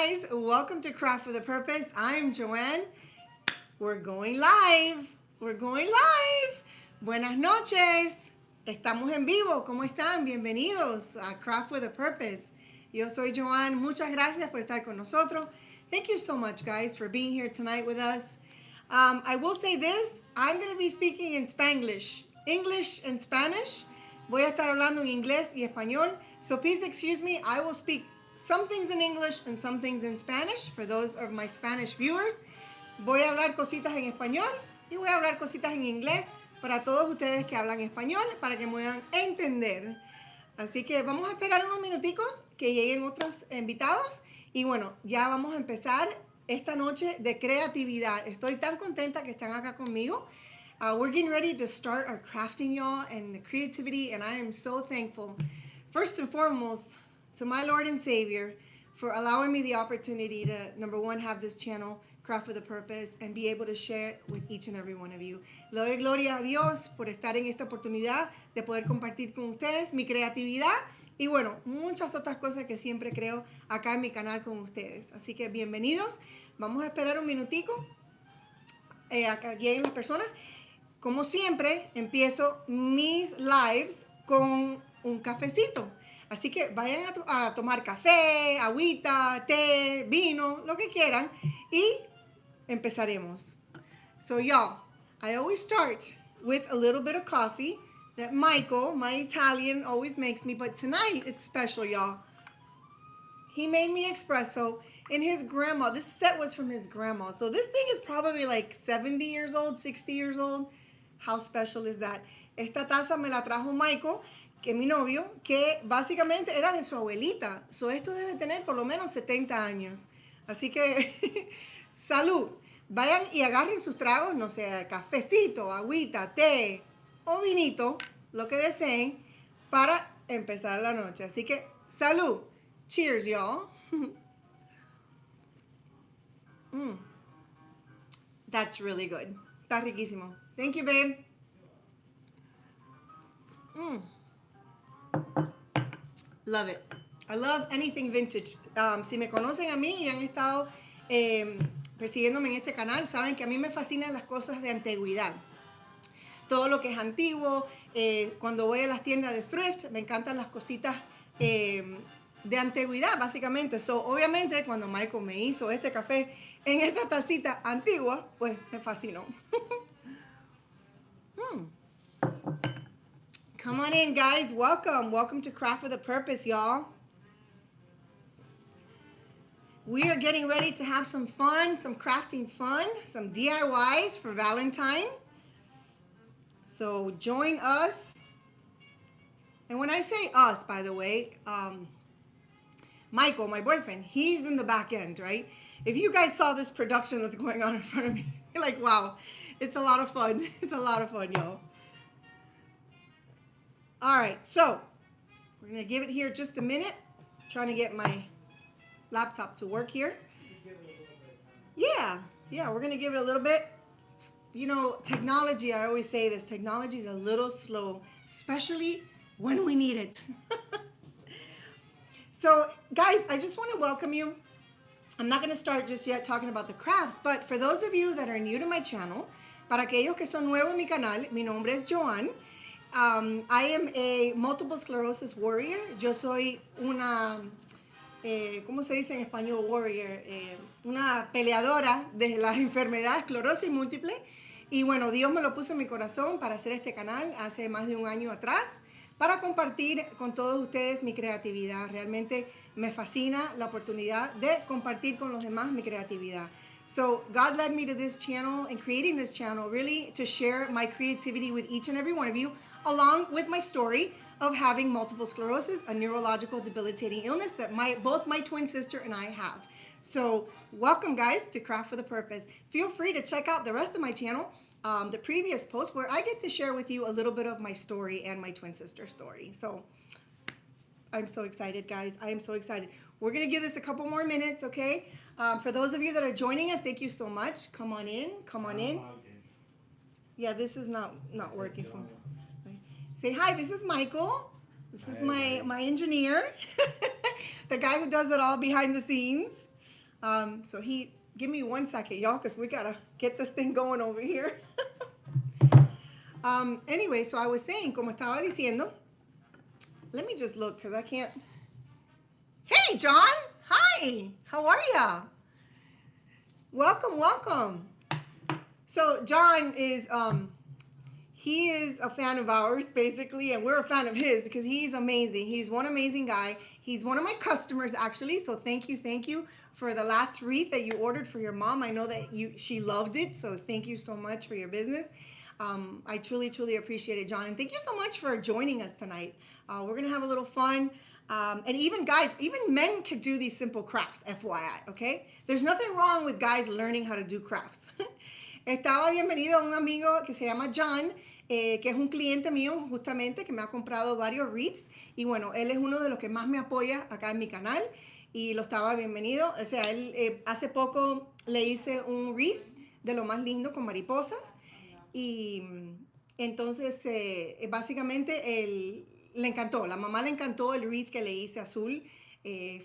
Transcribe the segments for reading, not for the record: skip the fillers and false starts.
guys, welcome to Craft with a Purpose. I'm Joanne. We're going live. We're going live. Buenas noches. Estamos en vivo. ¿Cómo están? Bienvenidos a Craft with a Purpose. Yo soy Joanne. Muchas gracias por estar con nosotros. Thank you so much, guys, for being here tonight with us. I will say this. I'm going to be speaking in Spanglish, English and Spanish. Voy a estar hablando en inglés y español. So please excuse me. I will speak some things in English and some things in Spanish for those of my Spanish viewers. Voy a hablar cositas en español y voy a hablar cositas en inglés para todos ustedes que hablan español para que me puedan entender. Así que vamos a esperar unos minuticos que lleguen otros invitados y bueno, ya vamos a empezar esta noche de creatividad. Estoy tan contenta que están acá conmigo. We're getting ready to start our crafting, y'all, and the creativity, and I am so thankful, first and foremost, to my Lord and Savior for allowing me the opportunity to, number one, have this channel, Craft with a Purpose, and be able to share it with each and every one of you. Le doy gloria a Dios por estar en esta oportunidad de poder compartir con ustedes mi creatividad y, bueno, muchas otras cosas que siempre creo acá en mi canal con ustedes. Así que bienvenidos. Vamos a esperar un minutico a que lleguen las personas. Como siempre, empiezo mis lives con un cafecito. Así que vayan a tomar café, agüita, té, vino, lo que quieran. Y empezaremos. So y'all, I always start with a little bit of coffee that Michael, my Italian, always makes me. But tonight, it's special, y'all. He made me espresso in his grandma. This set was from his grandma. So this thing is probably like 70 years old, 60 years old. How special is that? Esta taza me la trajo Michael, que es mi novio, que básicamente era de su abuelita. So esto debe tener por lo menos 70 años. Así que, salud. Vayan y agarren sus tragos, no sé, cafecito, agüita, té o vinito, lo que deseen, para empezar la noche. Así que, salud. Cheers, y'all. That's really good. Está riquísimo. Thank you, babe. Love it. I love anything vintage. Si me conocen a mí y han estado persiguiéndome en este canal, saben que a mí me fascinan las cosas de antigüedad. Todo lo que es antiguo. Cuando voy a las tiendas de thrift, me encantan las cositas de antigüedad, básicamente. So, obviamente, cuando Michael me hizo este café en esta tacita antigua, pues me fascinó. Come on in, guys. Welcome. Welcome to Craft with a Purpose, y'all. We are getting ready to have some fun, some crafting fun, some DIYs for Valentine. So join us. And when I say us, by the way, Michael, my boyfriend, he's in the back end, right? If you guys saw this production that's going on in front of me, you're like, wow, it's a lot of fun. It's a lot of fun, y'all. All right, so we're going to give it here just a minute. Trying to get my laptop to work here. Yeah, we're going to give it a little bit. You know, technology, I always say this, technology is a little slow, especially when we need it. So, guys, I just want to welcome you. I'm not going to start just yet talking about the crafts, but for those of you that are new to my channel, para aquellos que son nuevos en mi canal, mi nombre es Joanne. I am a multiple sclerosis warrior. Yo soy una, ¿cómo se dice en español warrior? Una peleadora de las enfermedades esclerosis múltiple. Y bueno, Dios me lo puso en mi corazón para hacer este canal hace más de un año atrás, para compartir con todos ustedes mi creatividad. Realmente me fascina la oportunidad de compartir con los demás mi creatividad. So God led me to this channel and creating this channel really to share my creativity with each and every one of you, along with my story of having multiple sclerosis, a neurological debilitating illness that both my twin sister and I have. So welcome, guys, to Craft with a Purpose. Feel free to check out the rest of my channel, the previous post, where I get to share with you a little bit of my story and my twin sister story. So I'm so excited, guys. I am so excited. We're going to give this a couple more minutes, okay? For those of you that are joining us, thank you so much. Come on in. Come on in. Yeah, this is not working for me. Say hi, this is Michael. This is my engineer, the guy who does it all behind the scenes. So give me 1 second, y'all, because we gotta get this thing going over here. Anyway, so I was saying, como estaba diciendo, let me just look because I can't. Hey, John. Hi. How are ya? Welcome, welcome. So John is he is a fan of ours basically, and we're a fan of his because he's amazing. He's one amazing guy. He's one of my customers actually. So thank you for the last wreath that you ordered for your mom. I know that she loved it. So thank you so much for your business. I truly appreciate it, John. And thank you so much for joining us tonight. We're going to have a little fun. And even guys, even men could do these simple crafts, FYI, okay? There's nothing wrong with guys learning how to do crafts. Estaba bienvenido a un amigo que se llama John, que es un cliente mío justamente, que me ha comprado varios wreaths. Y bueno, él es uno de los que más me apoya acá en mi canal. Y lo estaba bienvenido. O sea, él hace poco le hice un wreath de lo más lindo con mariposas. Y entonces, básicamente, le encantó. La mamá le encantó el wreath que le hice azul.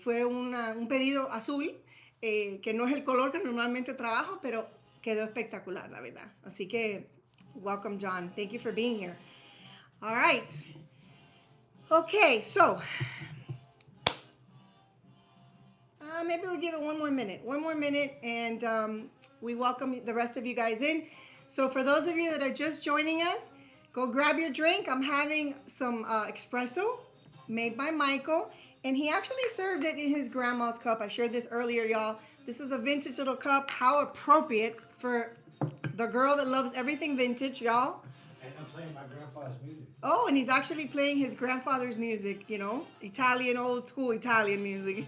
Fue un pedido azul, que no es el color que normalmente trabajo, pero quedó espectacular, la verdad. Así que, welcome, John. Thank you for being here. All right. Okay, so maybe we'll give it one more minute, and we welcome the rest of you guys in. So for those of you that are just joining us, go grab your drink. I'm having some espresso made by Michael, and he actually served it in his grandma's cup. I shared this earlier, y'all. This is a vintage little cup. How appropriate for the girl that loves everything vintage, y'all. And I'm playing my grandfather's music. Oh, and he's actually playing his grandfather's music, you know, Italian, old school Italian music.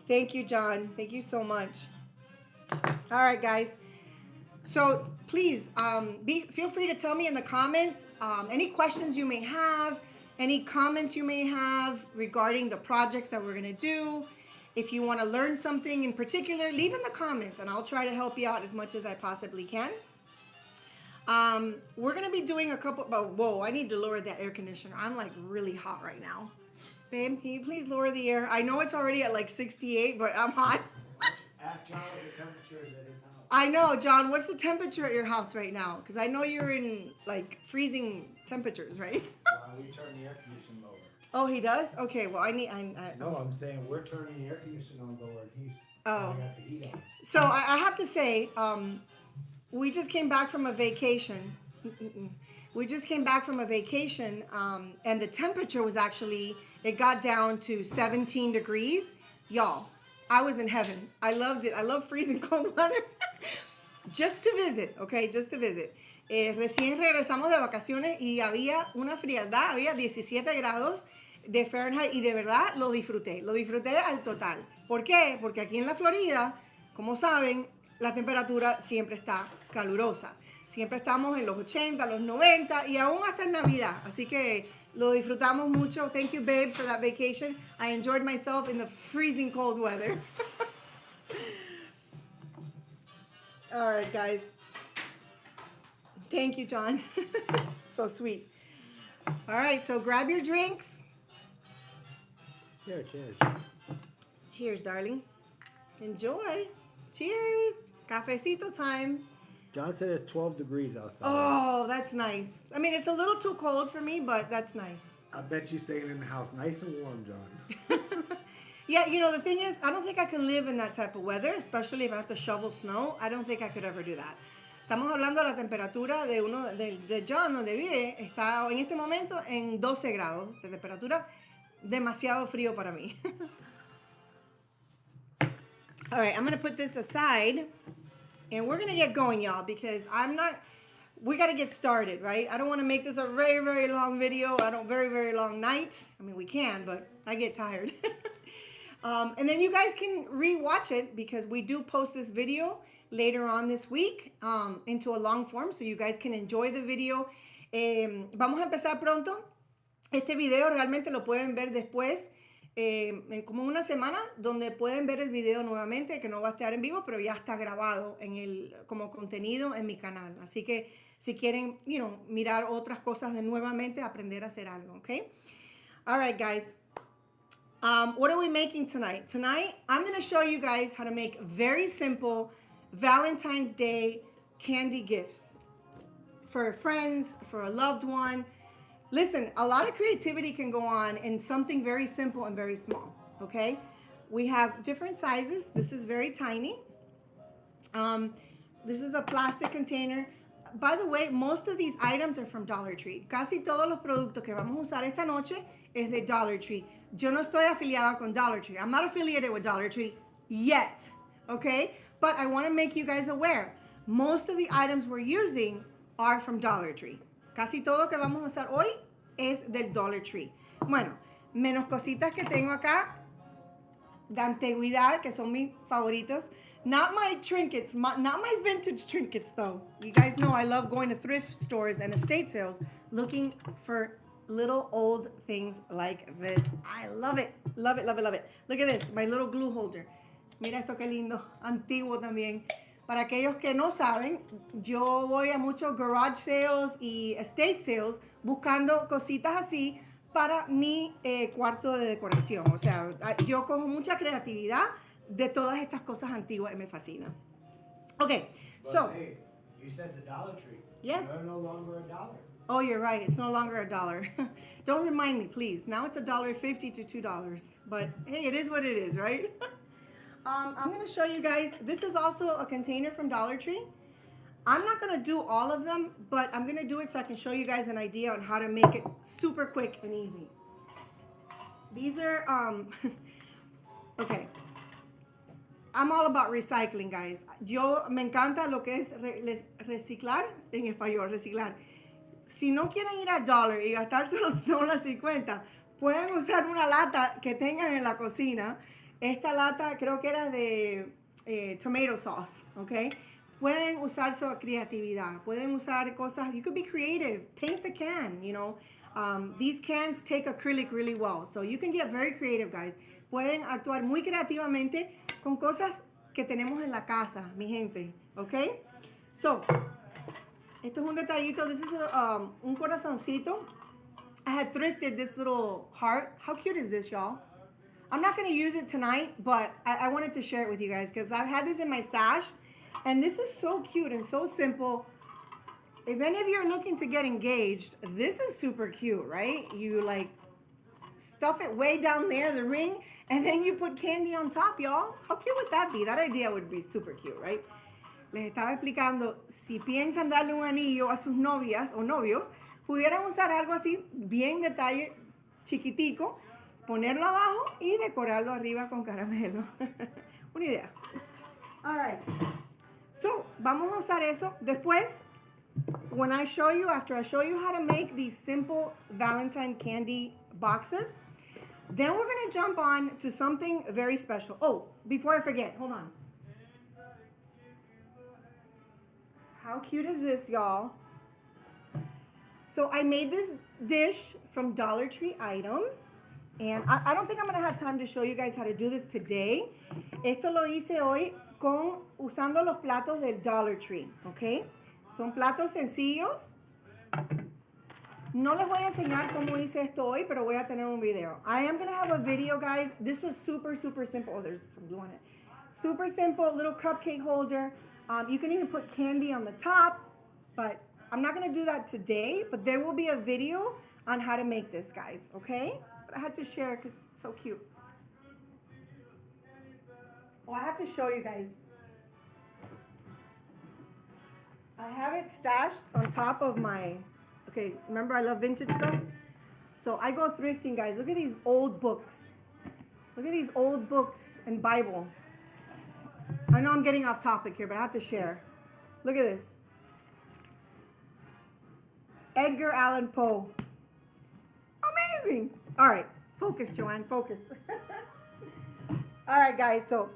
Thank you, John. Thank you so much. All right, guys. So please feel free to tell me in the comments any questions you may have, any comments you may have regarding the projects that we're going to do. If you want to learn something in particular, leave in the comments, and I'll try to help you out as much as I possibly can. We're going to be doing a couple, whoa, I need to lower that air conditioner. I'm like really hot right now. Babe, can you please lower the air? I know it's already at like 68, but I'm hot. Ask John what the temperature is at his house. I know, John. What's the temperature at your house right now? Because I know you're in like freezing temperatures, right? We turn the air conditioning lower. Oh, he does? Okay, well, No, I'm saying we're turning the air conditioning on lower, and he's got the heat on. So I have to say, we just came back from a vacation. We just came back from a vacation, and the temperature was actually, it got down to 17 degrees. Y'all, I was in heaven. I loved it. I love freezing cold weather. Just to visit, okay, just to visit. Recién regresamos de vacaciones y había una frialdad, había 17 grados de Fahrenheit y de verdad lo disfruté al total. ¿Por qué? Porque aquí en la Florida, como saben, la temperatura siempre está calurosa. Siempre estamos en los 80, los 90 y aún hasta en Navidad. Así que lo disfrutamos mucho. Thank you, babe, for that vacation. I enjoyed myself in the freezing cold weather. All right, guys. Thank you, John. So sweet. All right, so grab your drinks. Cheers, cheers. Cheers, darling. Enjoy. Cheers. Cafecito time. John said it's 12 degrees outside. Oh, that's nice. I mean, it's a little too cold for me, but that's nice. I bet you staying in the house nice and warm, John. Yeah, you know, the thing is, I don't think I can live in that type of weather, especially if I have to shovel snow. I don't think I could ever do that. Estamos hablando de la temperatura de John, donde vive, está en este momento en 12 grados de temperatura, demasiado frío para mí. All right, I'm going to put this aside, and we're going to get going, y'all, because we got to get started, right? I don't want to make this a very, very long video. Very, very long night. I mean, we can, but I get tired. And then you guys can re-watch it because we do post this video later on this week into a long form, so you guys can enjoy the video. Vamos a empezar pronto. Este video realmente lo pueden ver después, en como una semana, donde pueden ver el video nuevamente, que no va a estar en vivo, pero ya está grabado como contenido en mi canal. Así que Si quieren, mirar otras cosas de nuevamente, aprender a hacer algo, okay? All right, guys. What are we making tonight? Tonight, I'm going to show you guys how to make very simple Valentine's Day candy gifts for friends, for a loved one. Listen, a lot of creativity can go on in something very simple and very small, okay? We have different sizes. This is very tiny. This is a plastic container. By the way, most of these items are from Dollar Tree. Casi todos los productos que vamos a usar esta noche es de Dollar Tree. Yo no estoy afiliada con Dollar Tree. I'm not affiliated with Dollar Tree yet, okay? But I want to make you guys aware. Most of the items we're using are from Dollar Tree. Casi todo que vamos a usar hoy es del Dollar Tree. Bueno, menos cositas que tengo acá de antigüedad, que son mis favoritos. Not my trinkets, not my vintage trinkets though. You guys know I love going to thrift stores and estate sales looking for little old things like this. I love it, love it, love it, love it. Look at this, my little glue holder. Mira esto qué lindo, antiguo también. Para aquellos que no saben, yo voy a muchos garage sales y estate sales buscando cositas así para mi cuarto de decoración. O sea, yo cojo mucha creatividad de todas estas cosas antiguas y me fascina. Okay, But so. hey, you said the Dollar Tree. Yes. They're no longer $1. Oh, you're right. It's no longer $1. Don't remind me, please. Now it's $1.50 to $2. But hey, it is what it is, right? I'm going to show you guys. This is also a container from Dollar Tree. I'm not going to do all of them, but I'm going to do it so I can show you guys an idea on how to make it super quick and easy. These are, okay. I'm all about recycling, guys. Yo me encanta lo que es reciclar, en español, reciclar. Si no quieren ir a Dollar y gastarse los $1.50, pueden usar una lata que tengan en la cocina. Esta lata creo que era de tomato sauce, ¿ok? Pueden usar su creatividad. Pueden usar cosas. You could be creative. Paint the can, These cans take acrylic really well. So you can get very creative, guys. Pueden actuar muy creativamente con cosas que tenemos en la casa, mi gente, ¿ok? So, esto es un detallito. This is un corazoncito. I had thrifted this little heart. How cute is this, y'all? I'm not going to use it tonight, but I wanted to share it with you guys because I've had this in my stash, and this is so cute and so simple. If any of you are looking to get engaged, this is super cute, right? You stuff it way down there, the ring, and then you put candy on top, y'all. How cute would that be? That idea would be super cute, right? Les estaba explicando, si piensan darle un anillo a sus novias o novios, pudieran usar algo así, bien detalle, chiquitico, ponerlo abajo y decorarlo arriba con caramelo. Una idea. All right. So, vamos a usar eso. Después, after I show you how to make these simple Valentine candy boxes, then we're going to jump on to something very special. Oh, before I forget, hold on. How cute is this, y'all? So I made this dish from Dollar Tree items, and I don't think I'm going to have time to show you guys how to do this today. Esto lo hice hoy usando los platos del Dollar Tree, ¿ok? Son platos sencillos. No les voy a enseñar cómo hice esto hoy, pero voy a tener un video. I am going to have a video, guys. This was super, super simple. Oh, there's some glue on it. Super simple, little cupcake holder. You can even put candy on the top, but I'm not going to do that today. But there will be a video on how to make this, guys, okay? But I had to share because it's so cute. Oh, I have to show you guys. I have it stashed on top of my... Okay, remember I love vintage stuff? So I go thrifting, guys. Look at these old books. Look at these old books and Bible. I know I'm getting off topic here, but I have to share. Look at this. Edgar Allan Poe. Amazing. All right, focus, Joanne, focus. All right, guys, so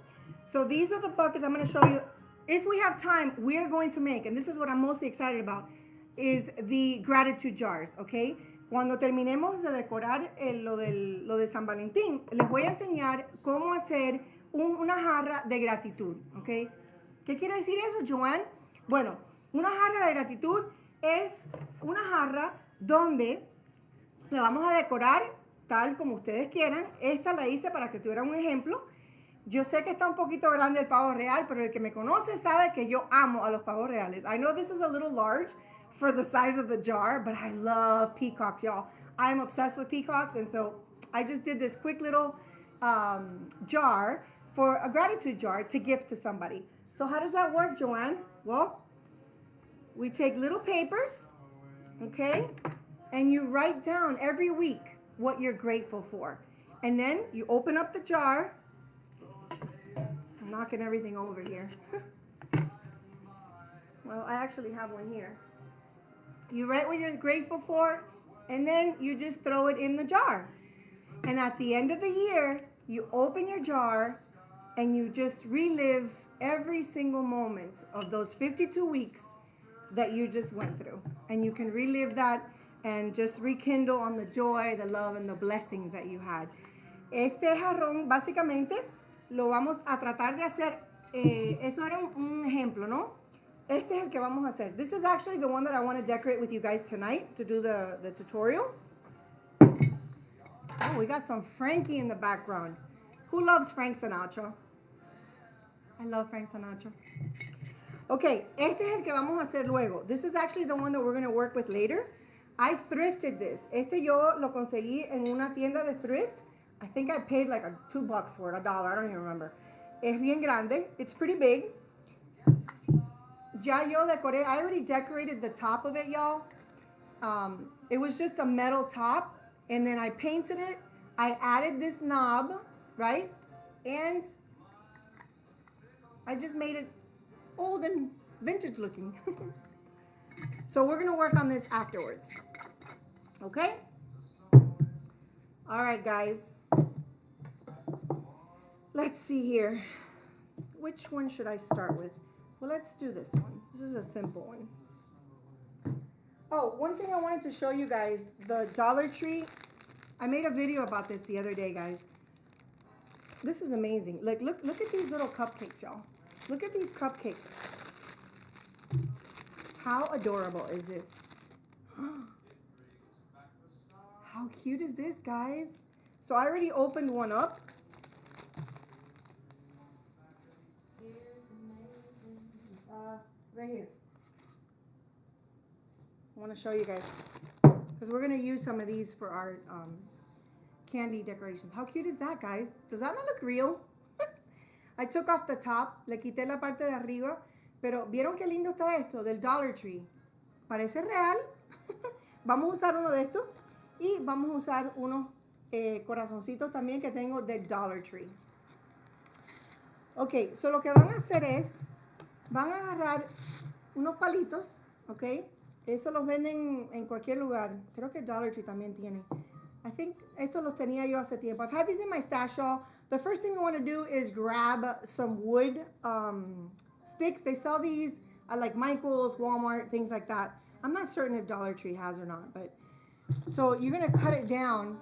these are the buckets I'm going to show you. If we have time, we are going to make, and this is what I'm mostly excited about, is the gratitude jars, okay? Cuando terminemos de decorar lo de San Valentín, les voy a enseñar cómo hacer una jarra de gratitud, ¿ok? ¿Qué quiere decir eso, Joanne? Bueno, una jarra de gratitud es una jarra donde la vamos a decorar tal como ustedes quieran. Esta la hice para que tuvieran un ejemplo. Yo sé que está un poquito grande el pavo real, pero el que me conoce sabe que yo amo a los pavos reales. I know this is a little large for the size of the jar, but I love peacocks, y'all. I'm obsessed with peacocks, and so I just did this quick little jar for a gratitude jar to gift to somebody. So how does that work, Joanne? Well, we take little papers, okay, and you write down every week what you're grateful for. And then you open up the jar. I'm knocking everything over here. Well, I actually have one here. You write what you're grateful for, and then you just throw it in the jar. And at the end of the year, you open your jar and you just relive every single moment of those 52 weeks that you just went through. And you can relive that and just rekindle on the joy, the love, and the blessings that you had. Este jarrón, básicamente, lo vamos a tratar de hacer. Eso era un ejemplo, ¿no? Este es el que vamos a hacer. This is actually the one that I want to decorate with you guys tonight to do the tutorial. Oh, we got some Frankie in the background. Who loves Frank Sinatra? I love Frank Sinatra. Okay, este es el que vamos a hacer luego. This is actually the one that we're going to work with later. I thrifted this. Este yo lo conseguí en una tienda de thrift. I think I paid like $2 for it, $1. I don't even remember. Es bien grande. It's pretty big. Ya yo decoré. I already decorated the top of it, y'all. It was just a metal top. And then I painted it. I added this knob, right? And I just made it old and vintage looking. So we're going to work on this afterwards. Okay? All right, guys. Let's see here. Which one should I start with? Well, let's do this one. This is a simple one. Oh, one thing I wanted to show you guys, the Dollar Tree. I made a video about this the other day, guys. This is amazing. Like, look at these little cupcakes, y'all. Look at these cupcakes. How adorable is this? How cute is this, guys? So I already opened one up. Right here. I want to show you guys because we're going to use some of these for our candy decorations. How cute is that, guys? Does that not look real? I took off the top, le quité la parte de arriba, pero ¿vieron qué lindo está esto del Dollar Tree? Parece real. Vamos a usar uno de estos y vamos a usar unos corazoncitos también que tengo del Dollar Tree. Ok, so lo que van a hacer es, van a agarrar unos palitos, ok. Eso los venden en cualquier lugar. Creo que Dollar Tree también tiene. I think estos los tenía yo hace tiempo. I've had these in my stash, y'all. The first thing you want to do is grab some wood sticks. They sell these at like Michael's, Walmart, things like that. I'm not certain if Dollar Tree has or not, but so you're going to cut it down.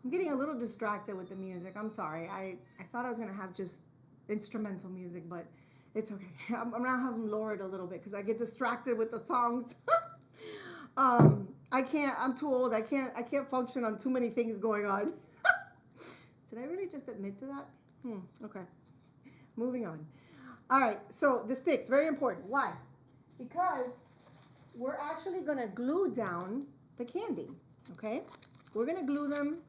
I'm getting a little distracted with the music. I'm sorry. I thought I was going to have just instrumental music, but it's okay. I'm going to have them lower it a little bit because I get distracted with the songs. I can't, I'm too old. I can't function on too many things going on. Did I really just admit to that? Okay. Moving on. All right. So the sticks, very important. Why? Because we're actually going to glue down the candy. Okay. We're going to glue them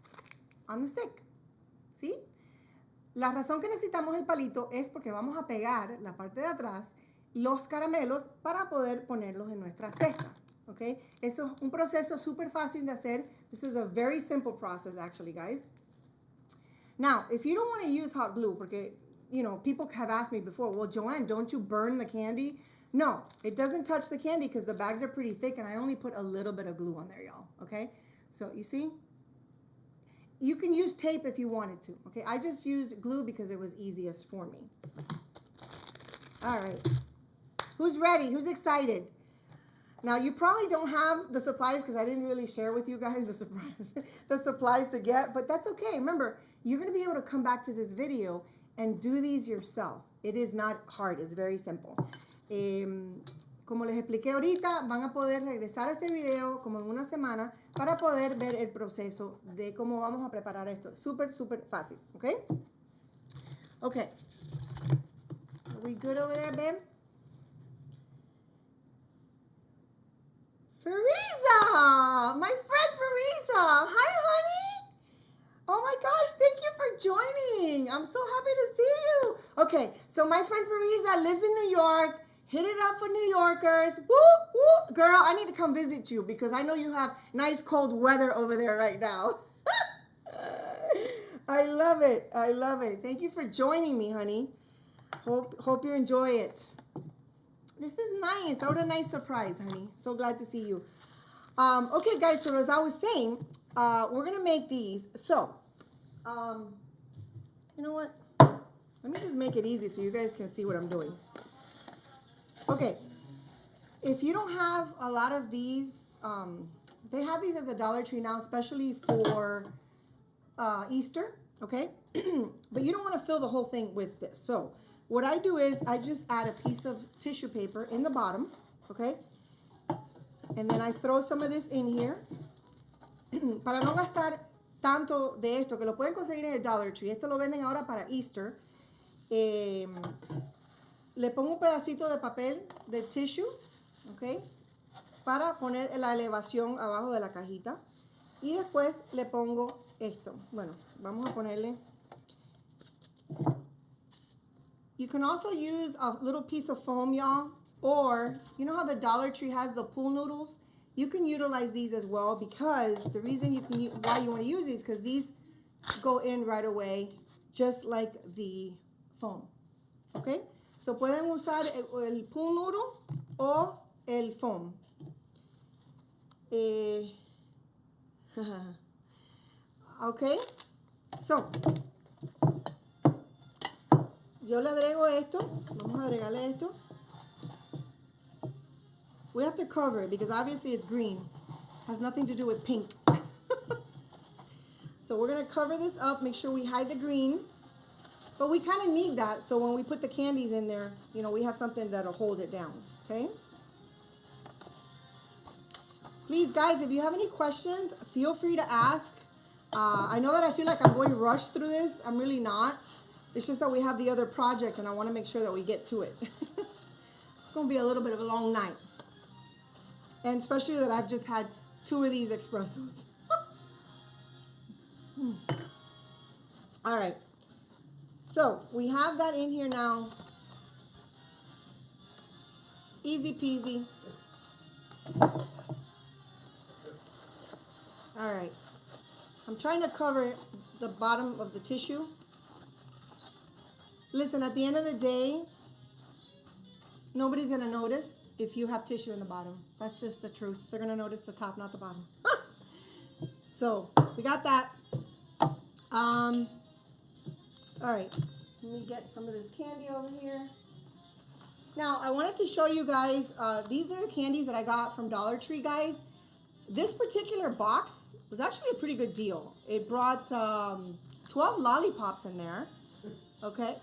on the stick. ¿Sí? La razón que necesitamos el palito es porque vamos a pegar la parte de atrás los caramelos para poder ponerlos en nuestra cesta. Okay? Eso es un proceso súper fácil de hacer. This is a very simple process, actually, guys. Now, if you don't want to use hot glue, porque, you know, people have asked me before, well, Joanne, don't you burn the candy? No, it doesn't touch the candy because the bags are pretty thick and I only put a little bit of glue on there, y'all. Okay? So, you see? You can use tape if you wanted to. Okay? I just used glue because it was easiest for me. All right. Who's ready? Who's excited? Now, you probably don't have the supplies because I didn't really share with you guys the supplies to get, but that's okay. Remember, you're going to be able to come back to this video and do these yourself. It is not hard. It's very simple. Como como les expliqué ahorita, van a poder regresar a este video como en una semana para poder ver el proceso de cómo vamos a preparar esto. Súper, súper fácil, ¿ok? Ok. Are we good over there, babe? Fariza! My friend Fariza! Hi, honey! Oh my gosh, thank you for joining. I'm so happy to see you. Okay, so my friend Fariza lives in New York. Hit it up for New Yorkers. Woo, woo. Girl, I need to come visit you because I know you have nice cold weather over there right now. I love it. I love it. Thank you for joining me, honey. Hope you enjoy it. This is nice. What a nice surprise, honey. So glad to see you. Okay, guys, so as I was saying, we're going to make these. So, you know what? Let me just make it easy so you guys can see what I'm doing. Okay, if you don't have a lot of these, they have these at the Dollar Tree now, especially for Easter, okay? But you don't want to fill the whole thing with this. So, what I do is I just add a piece of tissue paper in the bottom, okay? And then I throw some of this in here. Para no gastar tanto de esto, que lo pueden conseguir en el Dollar Tree. Esto lo venden ahora para Easter. Le pongo un pedacito de papel de tissue, ¿ok? Para poner la elevación abajo de la cajita. Y después le pongo esto. Bueno, vamos a ponerle. You can also use a little piece of foam, y'all. Or, you know how the Dollar Tree has the pool noodles? You can utilize these as well because the reason why you want to use these because these go in right away just like the foam. Okay? So pueden usar el pool noodle o el foam. Okay? So, yo le agrego esto. Vamos a agregarle esto. We have to cover it because obviously it's green. Has nothing to do with pink. So we're going to cover this up, make sure we hide the green. But we kind of need that so when we put the candies in there, you know, we have something that'll hold it down, okay? Please, guys, if you have any questions, feel free to ask. I know that I feel like I'm going rushed through this. I'm really not. It's just that we have the other project and I want to make sure that we get to it. It's going to be a little bit of a long night. And especially that I've just had 2 of these espressos. All right. So we have that in here now. Easy peasy. All right. I'm trying to cover the bottom of the tissue. Listen, at the end of the day, nobody's going to notice if you have tissue in the bottom. That's just the truth. They're going to notice the top, not the bottom. So, we got that. All right. Let me get some of this candy over here. Now, I wanted to show you guys, these are the candies that I got from Dollar Tree, guys. This particular box was actually a pretty good deal. It brought 12 lollipops in there. Okay.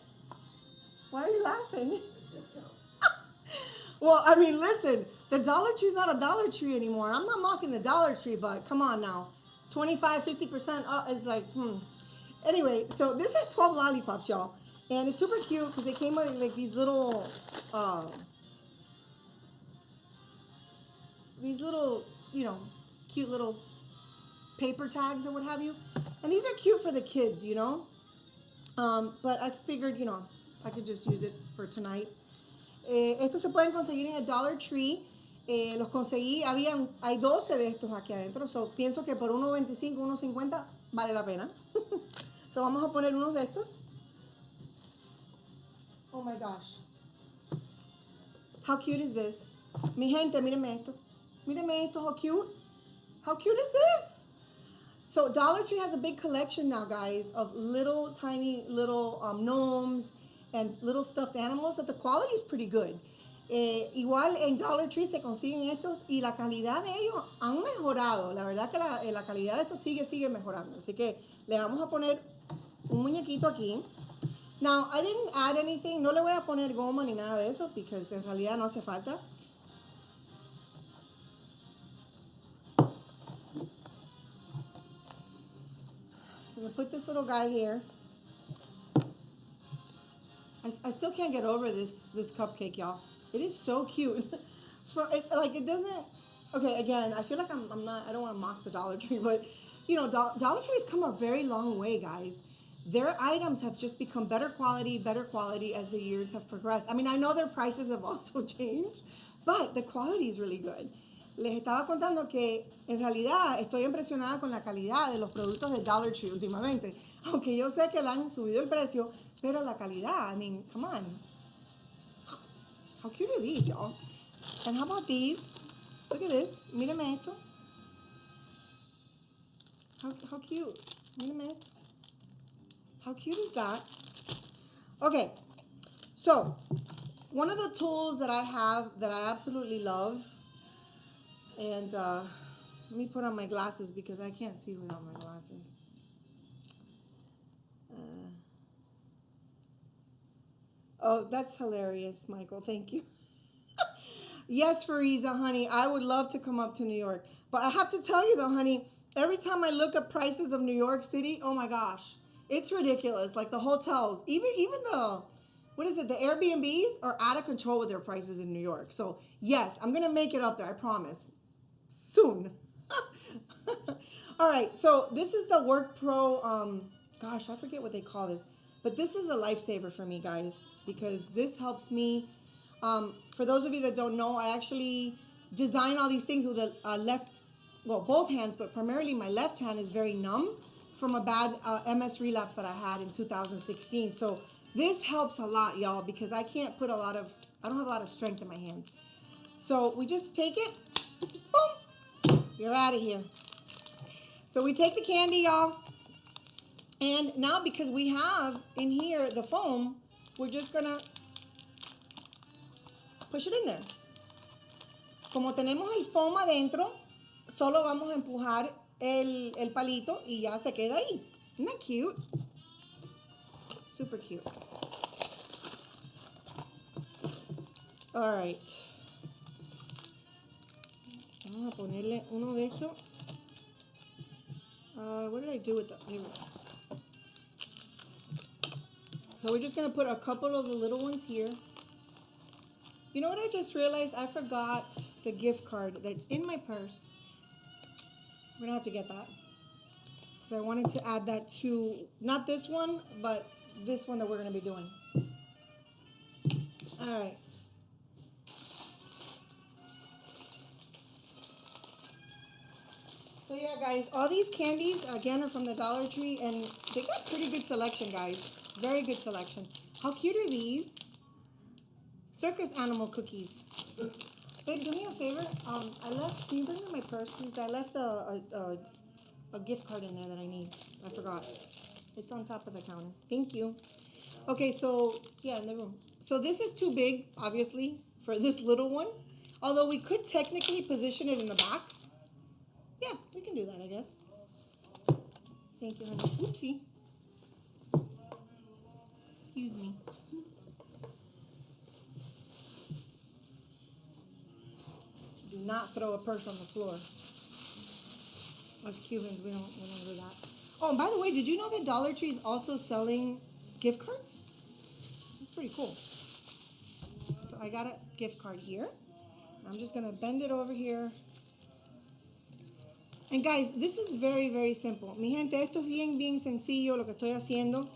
Why are you laughing? Well, I mean, listen, the Dollar Tree's not a Dollar Tree anymore. I'm not mocking the Dollar Tree, but come on now. 25, 50% is like, Anyway, so this is 12 lollipops, y'all. And it's super cute because they came with like these little, you know, cute little paper tags or what have you. And these are cute for the kids, you know. But I figured, you know, I could just use it for tonight. Estos se pueden conseguir en el Dollar Tree. Los conseguí, hay 12 de estos aquí adentro. So, pienso que por $1.25, $1.50 vale la pena. So, vamos a poner unos de estos. Oh my gosh. How cute is this? Mi gente, mírenme esto. Mírenme esto, how cute. How cute is this? So, Dollar Tree has a big collection now, guys, of little, tiny, little gnomes and little stuffed animals, but the quality is pretty good. Igual en Dollar Tree se consiguen estos y la calidad de ellos han mejorado. La verdad que la calidad de estos sigue mejorando. Así que le vamos a poner un muñequito aquí. Now, I didn't add anything. No le voy a poner goma ni nada de eso, because en realidad no hace falta. So we put this little guy here. I still can't get over this cupcake, y'all. It is so cute. It doesn't. Okay, again, I feel like I'm not. I don't want to mock the Dollar Tree, but you know, Dollar Tree's come a very long way, guys. Their items have just become better quality as the years have progressed. I mean, I know their prices have also changed, but the quality is really good. Les estaba contando que en realidad estoy impresionada con la calidad de los productos de Dollar Tree últimamente. Aunque yo sé que le han subido el precio, pero la calidad, I mean, come on. How cute are these, y'all? And how about these? Look at this. Mírame esto. How cute. Mírame esto. How cute is that? Okay, so one of the tools that I have that I absolutely love, and let me put on my glasses because I can't see without my glasses. Oh, that's hilarious, Michael. Thank you. Yes, Fariza, honey, I would love to come up to New York. But I have to tell you though, honey, every time I look up prices of New York City, oh my gosh, it's ridiculous. Like the hotels, even the, what is it, the Airbnbs are out of control with their prices in New York. So yes, I'm going to make it up there, I promise. Soon. All right, so this is the Work Pro, gosh, I forget what they call this. But this is a lifesaver for me, guys, because this helps me. For those of you that don't know, I actually design all these things with a left, well, both hands, but primarily my left hand is very numb from a bad MS relapse that I had in 2016. So this helps a lot, y'all, because I can't put I don't have a lot of strength in my hands. So we just take it, boom, you're out of here. So we take the candy, y'all. And now because we have in here the foam, we're just gonna push it in there. Como tenemos el foam adentro, solo vamos a empujar el palito y ya se queda ahí. Isn't that cute? Super cute. All right. Vamos a ponerle uno de estos. What did I do with the... Here we go. So we're just going to put a couple of the little ones here. You know what I just realized? I forgot the gift card that's in my purse. We're going to have to get that. Because I wanted to add that to, not this one, but this one that we're going to be doing. All right. So yeah, guys, all these candies, again, are from the Dollar Tree, and they got pretty good selection, guys. Very good selection. How cute are these? Circus animal cookies. Babe, do me a favor. Can you bring me my purse, please? I left a gift card in there that I need. I forgot. It's on top of the counter. Thank you. Okay, so, yeah, in the room. So this is too big, obviously, for this little one. Although we could technically position it in the back. Yeah, we can do that, I guess. Thank you, honey. Oopsie. Excuse me. Do not throw a purse on the floor. Us Cubans, we don't do that. Oh, and by the way, did you know that Dollar Tree is also selling gift cards? That's pretty cool. So I got a gift card here. I'm just gonna bend it over here. And guys, this is very, very simple. Mi gente, esto es bien sencillo lo que estoy haciendo.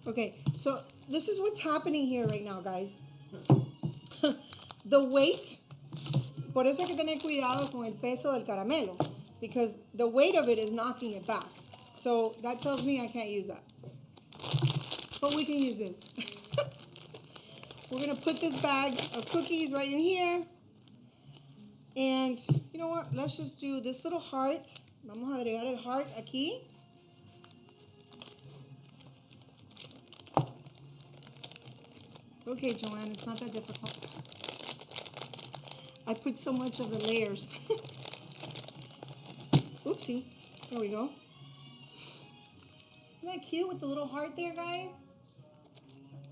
Okay, so this is what's happening here right now, guys. The weight, por eso hay que tener cuidado con el peso del caramelo, because the weight of it is knocking it back. So that tells me I can't use that. But we can use this. We're gonna put this bag of cookies right in here. And you know what? Let's just do this little heart. Vamos a agregar el heart aquí. Okay, Joanne, it's not that difficult. I put so much of the layers. Oopsie. There we go. Isn't that cute with the little heart there, guys?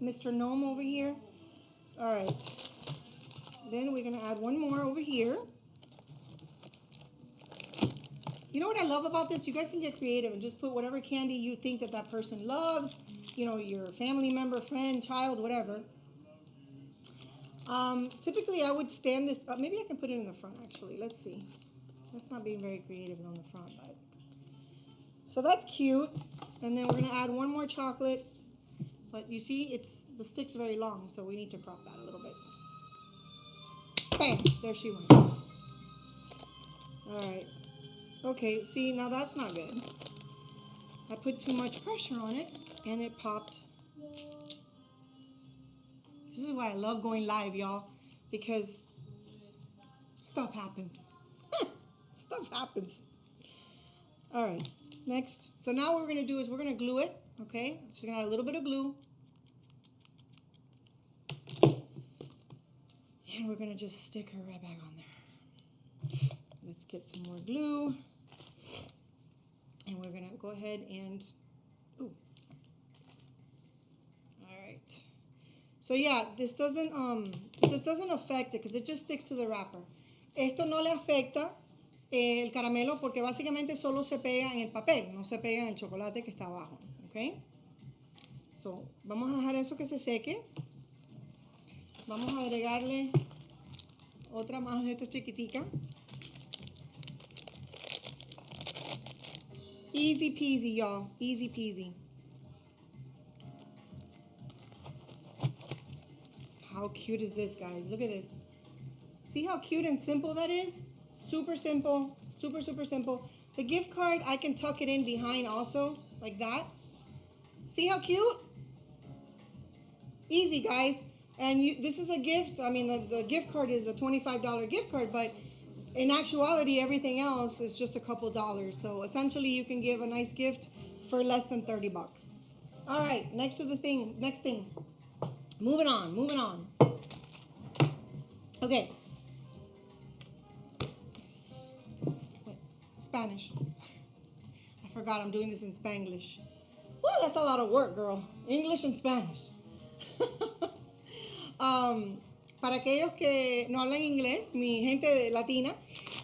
Mr. Gnome over here. All right. Then we're going to add one more over here. You know what I love about this? You guys can get creative and just put whatever candy you think that that person loves. You know, your family member, friend, child, whatever. Typically, I would stand this up. Maybe I can put it in the front, actually. Let's see. That's not being very creative on the front, but. So that's cute. And then we're going to add one more chocolate. But you see, the stick's very long, so we need to crop that a little bit. Bam! There she went. All right. Okay, see, now that's not good. I put too much pressure on it, and it popped. This is why I love going live, y'all, because stuff happens. Stuff happens. All right, next. So now what we're going to do is we're going to glue it, okay? Just going to add a little bit of glue. And we're going to just stick her right back on there. Let's get some more glue. And we're going to go ahead and, ooh. All right. So yeah, this doesn't affect it because it just sticks to the wrapper. Esto no le afecta el caramelo porque básicamente solo se pega en el papel, no se pega en el chocolate que está abajo, ¿ok? So, vamos a dejar eso que se seque. Vamos a agregarle otra más de esta chiquitica. Easy peasy, y'all. Easy peasy. How cute is this, guys? Look at this. See how cute and simple that is? Super simple. Super, super simple. The gift card, I can tuck it in behind also, like that. See how cute? Easy, guys. And this is a gift. I mean, the gift card is a $25 gift card, but in actuality, everything else is just a couple dollars. So essentially, you can give a nice gift for less than 30 bucks. All right, next thing. Moving on. Okay. Spanish. I forgot I'm doing this in Spanglish. Woo, that's a lot of work, girl. English and Spanish. Para aquellos que no hablan inglés, mi gente latina,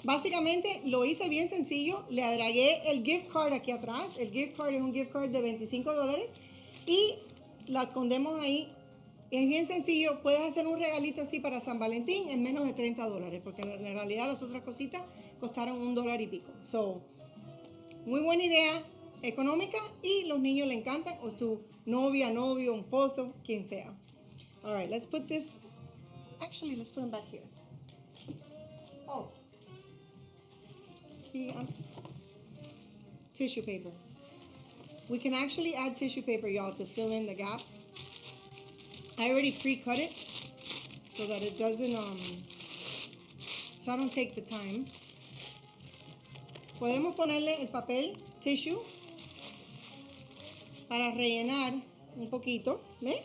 básicamente lo hice bien sencillo. Le agregué el gift card aquí atrás. El gift card es un gift card de $25 y la escondemos ahí. Es bien sencillo. Puedes hacer un regalito así para San Valentín en menos de $30 porque en realidad las otras cositas costaron $1 y pico. So, muy buena idea, económica y los niños le encantan o su novia, novio, un esposo, quien sea. All right, let's put this. Actually, let's put them back here. Oh. See, tissue paper. We can actually add tissue paper, y'all, to fill in the gaps. I already pre-cut it so that it doesn't, so I don't take the time. Podemos ponerle el papel, tissue, para rellenar un poquito, ¿ve?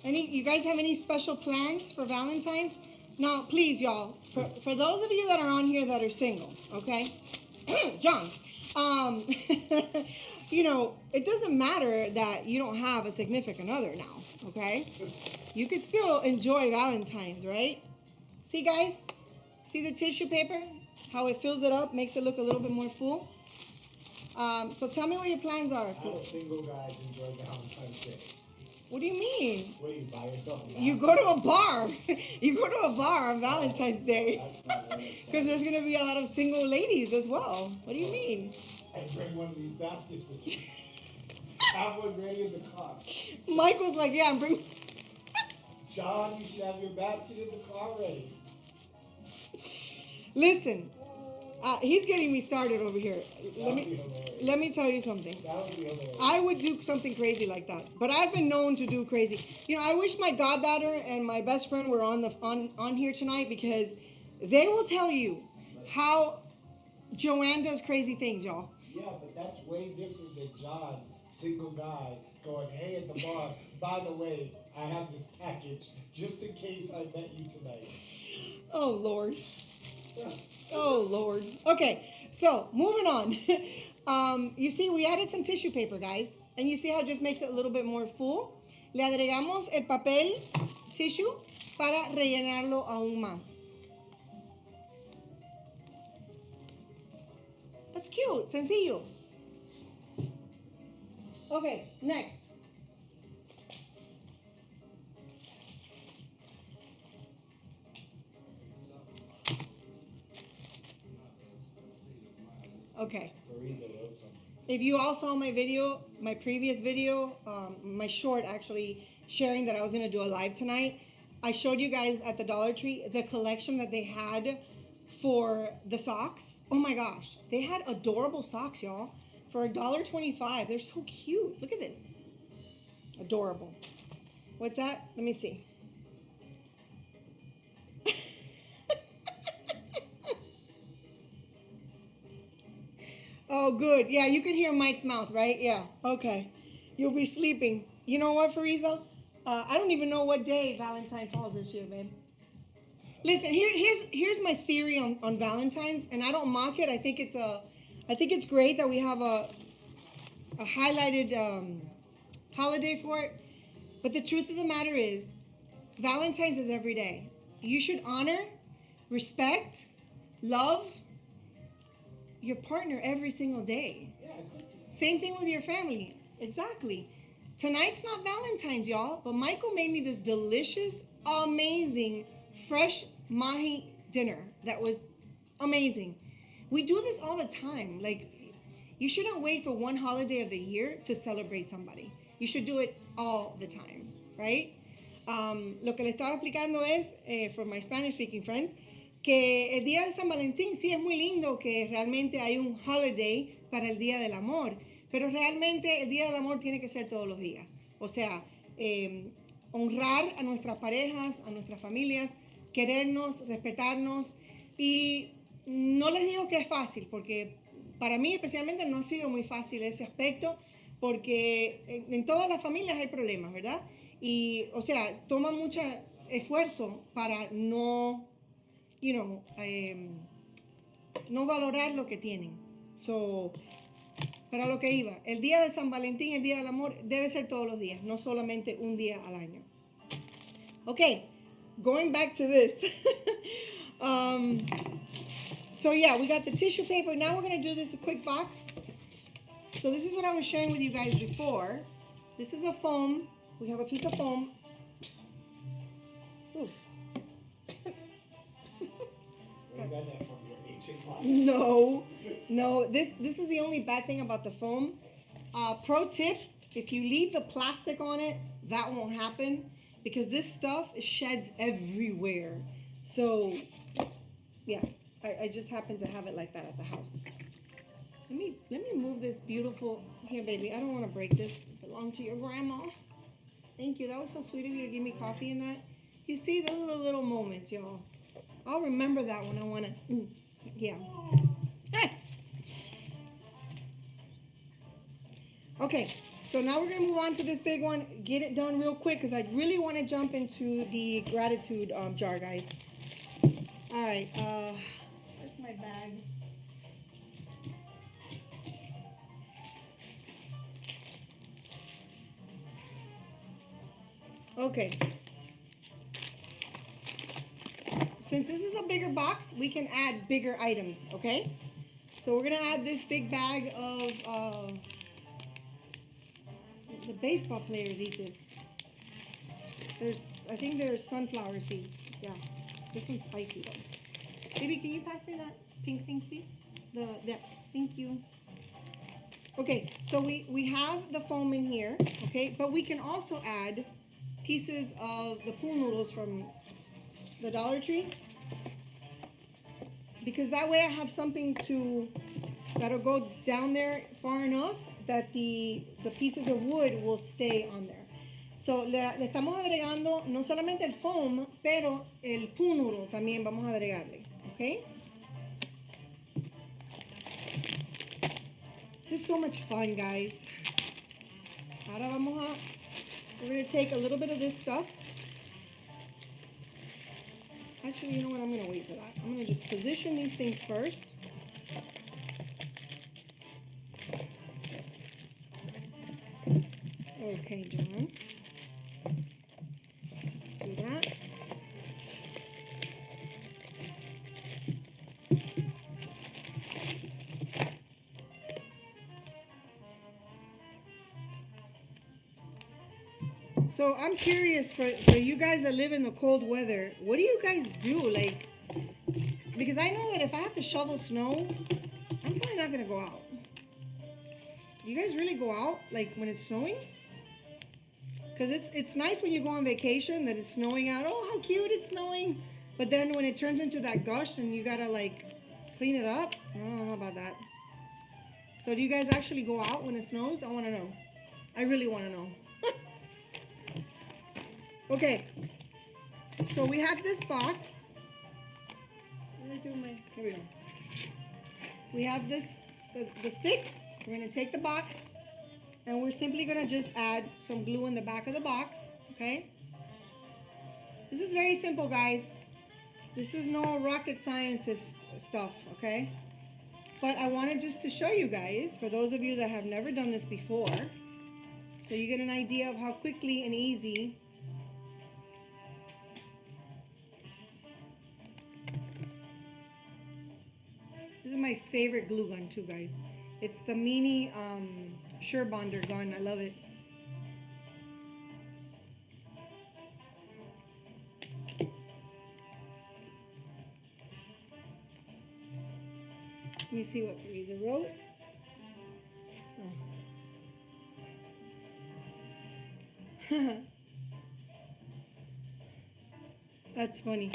You guys have any special plans for Valentine's? Now, please, y'all, for those of you that are on here that are single, okay? John, you know, it doesn't matter that you don't have a significant other now, okay? You can still enjoy Valentine's, right? See, guys? See the tissue paper? How it fills it up, makes it look a little bit more full. So tell me what your plans are. How single guys enjoy Valentine's Day? What do you mean? What do you buy yourself? You go to a bar. You go to a bar on Valentine's Day. That's not what it Because there's going to be a lot of single ladies as well. What do you mean? And bring one of these baskets with you. Have one ready in the car. Michael's like, yeah, bring. John, you should have your basket in the car ready. Listen, he's getting me started over here. Let me tell you something. That would be hilarious. I would do something crazy like that, but I've been known to do crazy. You know, I wish my goddaughter and my best friend were on here tonight because they will tell you how Joanne does crazy things, y'all. Yeah, but that's way different than John, single guy, going, hey, at the bar, by the way, I have this package just in case I met you tonight. Oh, Lord. Oh, Lord. Okay, so moving on. You see, we added some tissue paper, guys. And you see how it just makes it a little bit more full. Le agregamos el papel tissue para rellenarlo aún más. That's cute, sencillo. Okay, next. Okay. If you all saw my video, my previous video, my short actually, sharing that I was going to do a live tonight, I showed you guys at the Dollar Tree the collection that they had for the socks. Oh my gosh, they had adorable socks, y'all, for $1.25. They're so cute. Look at this. Adorable. What's that? Let me see. Oh, good. Yeah, you can hear Mike's mouth, right? Yeah. Okay. You'll be sleeping. You know what, Fariza? I don't even know what day Valentine falls this year, babe. Listen, here's my theory on Valentine's, and I don't mock it. I think it's great that we have a highlighted holiday for it. But the truth of the matter is, Valentine's is every day. You should honor, respect, love your partner every single day. Same thing with your family. Exactly. Tonight's not Valentine's, y'all, but Michael made me this delicious, amazing, fresh mahi dinner that was amazing. We do this all the time. Like, you shouldn't wait for one holiday of the year to celebrate somebody. You should do it all the time, right? Lo que le estaba explicando es, for my Spanish-speaking friends, que el día de San Valentín sí es muy lindo que realmente hay un holiday para el Día del Amor, pero realmente el Día del Amor tiene que ser todos los días. O sea, honrar a nuestras parejas, a nuestras familias, querernos, respetarnos. Y no les digo que es fácil, porque para mí especialmente no ha sido muy fácil ese aspecto, porque en todas las familias hay problemas, ¿verdad? Y, o sea, toma mucho esfuerzo para no no valorar lo que tienen. So, para lo que iba, el día de San Valentín, el día del amor, debe ser todos los días, no solamente un día al año. Okay, going back to this. So yeah, we got the tissue paper. Now we're going to do this a quick box. So this is what I was sharing with you guys before. This is a foam. We have a piece of foam. Oof. No. This is the only bad thing about the foam. Pro tip: if you leave the plastic on it, that won't happen because this stuff sheds everywhere. So, yeah, I just happen to have it like that at the house. Let me move this beautiful here, baby. I don't want to break this. It belonged to your grandma. Thank you. That was so sweet of you to give me coffee in that. You see, those are the little moments, y'all. I'll remember that when I want to. Yeah. Hey. Okay, so now we're going to move on to this big one. Get it done real quick because I really want to jump into the gratitude jar, guys. All right. Where's my bag? Okay. Since this is a bigger box, we can add bigger items, okay? So we're gonna add this big bag of, the baseball players eat this. I think there's sunflower seeds. Yeah, this one's spicy though. Baby, can you pass me that pink thing, please? Thank you. Okay, so we have the foam in here, okay? But we can also add pieces of the pool noodles from the Dollar Tree, because that way I have something that'll go down there far enough that the pieces of wood will stay on there. So le estamos agregando no solamente el foam, pero el pool noodle también vamos a agregarle, okay? This is so much fun, guys. Ahora we're gonna take a little bit of this stuff. Actually, you know what? I'm going to wait for that. I'm going to just position these things first. Okay, John. Do that. So I'm curious for you guys that live in the cold weather, what do you guys do? Like, because I know that if I have to shovel snow, I'm probably not gonna go out. You guys really go out like when it's snowing? Because it's nice when you go on vacation that it's snowing out. Oh, how cute, it's snowing. But then when it turns into that gush and you gotta like clean it up, I don't know about that. So do you guys actually go out when it snows? I want to know. I really want to know. Okay. So we have this box. Here we go. We have this, the stick. We're going to take the box and we're simply going to just add some glue in the back of the box. Okay. This is very simple, guys. This is no rocket scientist stuff. Okay. But I wanted just to show you guys, for those of you that have never done this before, so you get an idea of how quickly and easy this is my favorite glue gun too, guys. It's the mini Sure Bonder gun. I love it. Let me see what Teresa wrote. Oh. That's funny.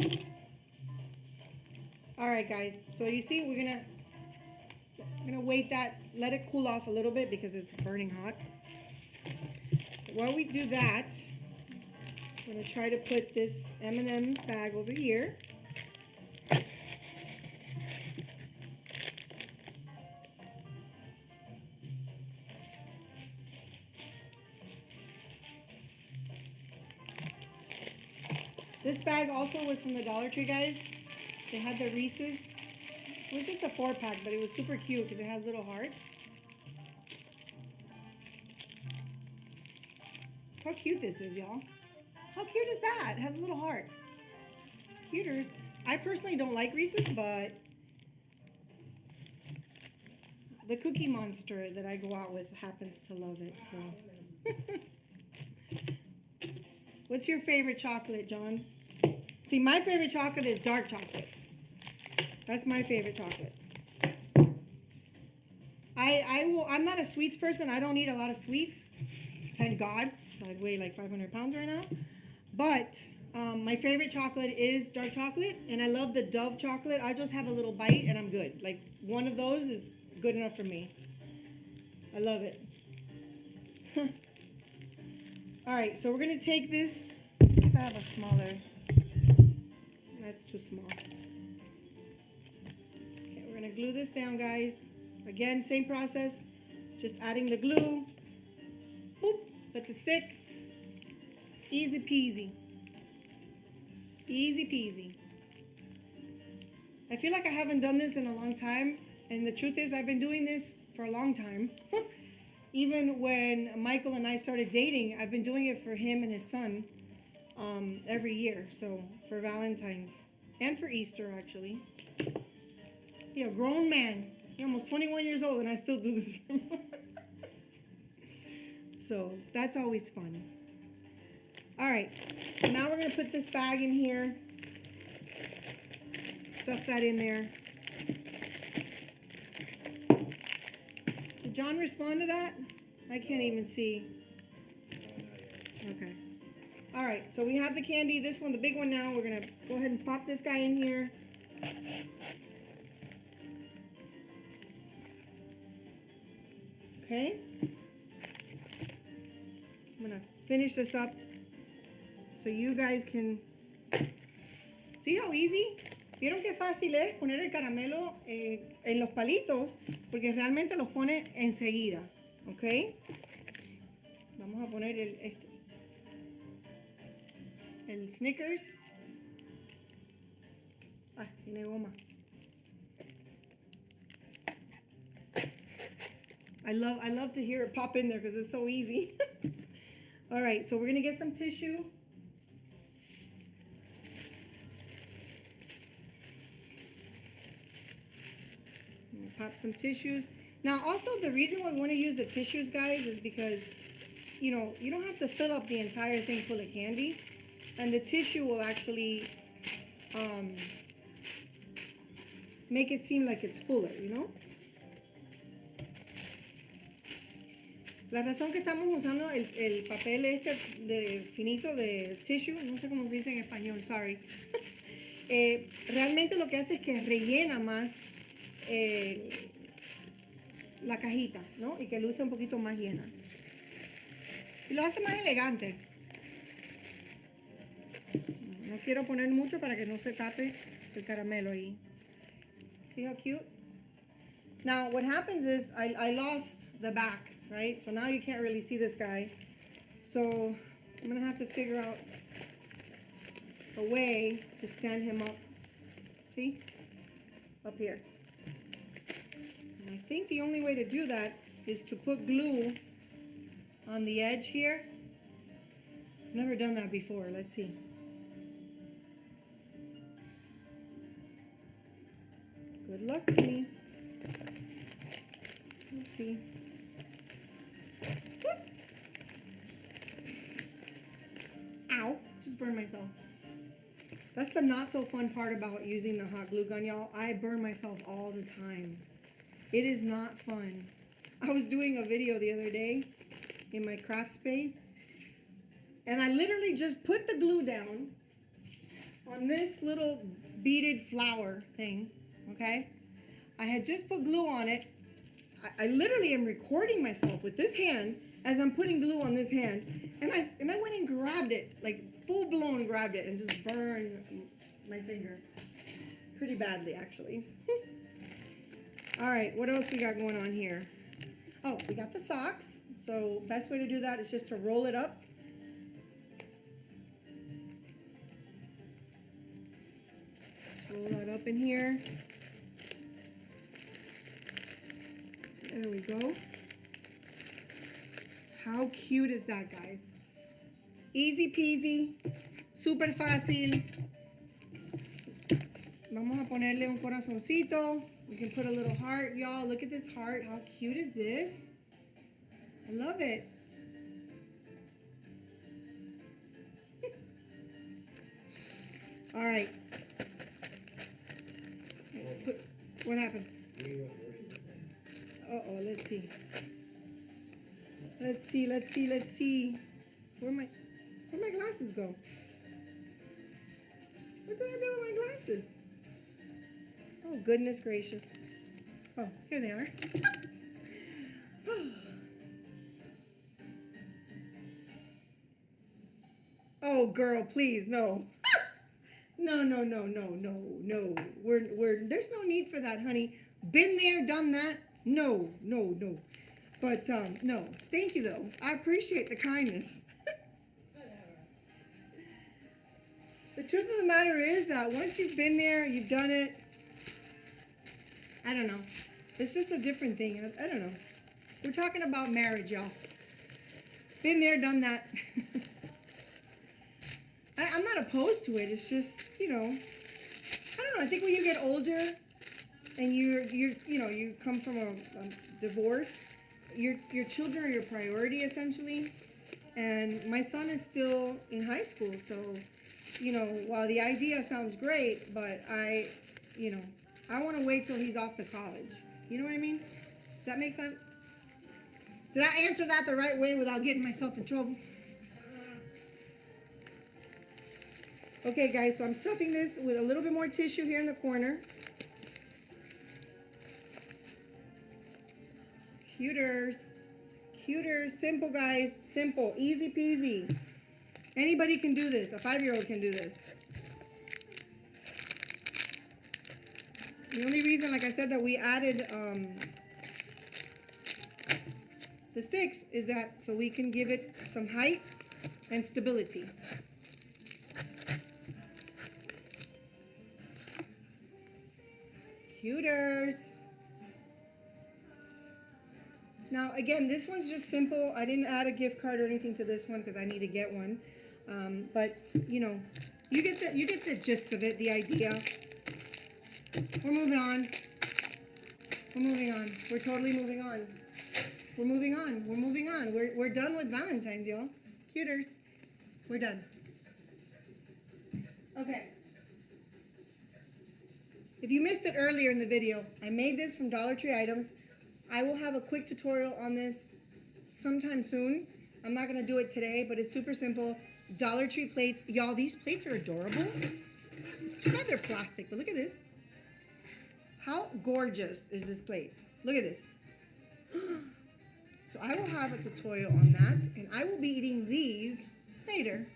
All right, guys. So you see, we're gonna wait that, let it cool off a little bit because it's burning hot. While we do that, I'm gonna try to put this M&M's bag over here. This bag also was from the Dollar Tree, guys. They had the Reese's. It was just a 4-pack, but it was super cute because it has little hearts. How cute this is, y'all. How cute is that? It has a little heart. Cuters. I personally don't like Reese's, but the Cookie Monster that I go out with happens to love it, so. What's your favorite chocolate, John? See, my favorite chocolate is dark chocolate. That's my favorite chocolate. I'm not a sweets person. I don't eat a lot of sweets. Thank God, because I'd weigh like 500 pounds right now. But my favorite chocolate is dark chocolate, and I love the Dove chocolate. I just have a little bite, and I'm good. Like, one of those is good enough for me. I love it. All right, so we're going to take this. Let's see if I have a smaller. That's too small. Okay, we're going to glue this down, guys. Again, same process. Just adding the glue. Boop, put the stick. Easy peasy. Easy peasy. I feel like I haven't done this in a long time. And the truth is, I've been doing this for a long time. Even when Michael and I started dating, I've been doing it for him and his son every year. So for Valentine's and for Easter, actually. He's a grown man. He's almost 21 years old, and I still do this for him. So that's always fun. All right. So now we're going to put this bag in here. Stuff that in there. Did John respond to that? I can't even see. Okay. All right, so we have the candy. This one, the big one now. We're going to go ahead and pop this guy in here. Okay. I'm going to finish this up so you guys can see how easy. ¿Vieron qué fácil es poner el caramelo en los palitos? Porque realmente los pone enseguida, ¿ok? Vamos a poner el Snickers. Ah, tiene goma. I love to hear it pop in there because it's so easy. All right, so we're going to get some tissue. Pop some tissues. Now, also, the reason why we want to use the tissues, guys, is because you know, you don't have to fill up the entire thing full of candy, and the tissue will actually make it seem like it's fuller, you know. La razón que estamos usando el papel este de finito de tissue, no sé cómo se dice en español, sorry. Realmente lo que hace es que rellena más la cajita, ¿no? Y que luce un poquito más llena. Y lo hace más elegante. No quiero poner mucho para que no se tape el caramelo ahí. See how cute? Now what happens is I lost the back, right? So now you can't really see this guy. So I'm gonna have to figure out a way to stand him up. See? Up here. And I think the only way to do that is to put glue on the edge here. I've never done that before. Let's see. Good luck to me. Let's see. Whoop. Ow, just burned myself. That's the not so fun part about using the hot glue gun, y'all. I burn myself all the time. It is not fun. I was doing a video the other day in my craft space, and I literally just put the glue down on this little beaded flower thing, okay? I had just put glue on it. I literally am recording myself with this hand as I'm putting glue on this hand, and I went and grabbed it, like full blown grabbed it, and just burned my finger pretty badly, actually. All right, what else we got going on here? Oh, we got the socks. So best way to do that is just to roll it up. Roll that up in here. There we go. How cute is that, guys? Easy peasy, super fácil. Vamos a ponerle un corazoncito. We can put a little heart, y'all. Look at this heart. How cute is this? I love it. All right. Let's put, what happened? Uh-oh, let's see. Let's see. Where'd my glasses go? What did I do with my glasses? Oh, goodness gracious. Oh, here they are. Oh, girl, please, no. No. There's no need for that, honey. Been there, done that. No. But, no. Thank you, though. I appreciate the kindness. The truth of the matter is that once you've been there, you've done it, I don't know. It's just a different thing. I don't know. We're talking about marriage, y'all. Been there, done that. I'm not opposed to it. It's just, you know, I don't know. I think when you get older and you come from a divorce, your children are your priority, essentially. And my son is still in high school, so, you know, while the idea sounds great, but I want to wait till he's off to college. You know what I mean? Does that make sense? Did I answer that the right way without getting myself in trouble? Okay, guys, so I'm stuffing this with a little bit more tissue here in the corner. Cuters. Simple, guys. Simple. Easy peasy. Anybody can do this. A 5-year-old can do this. The only reason, like I said, that we added the sticks is that so we can give it some height and stability. Cuters. Now, again, this one's just simple. I didn't add a gift card or anything to this one because I need to get one. But, you know, you get the gist of it, the idea. We're moving on. We're totally moving on. We're moving on. We're moving on. We're done with Valentine's, y'all. Cuters. We're done. Okay. If you missed it earlier in the video, I made this from Dollar Tree items. I will have a quick tutorial on this sometime soon. I'm not going to do it today, but it's super simple. Dollar Tree plates. Y'all, these plates are adorable. Too bad they're plastic, but look at this. How gorgeous is this plate? Look at this. So I will have a tutorial on that, and I will be eating these later.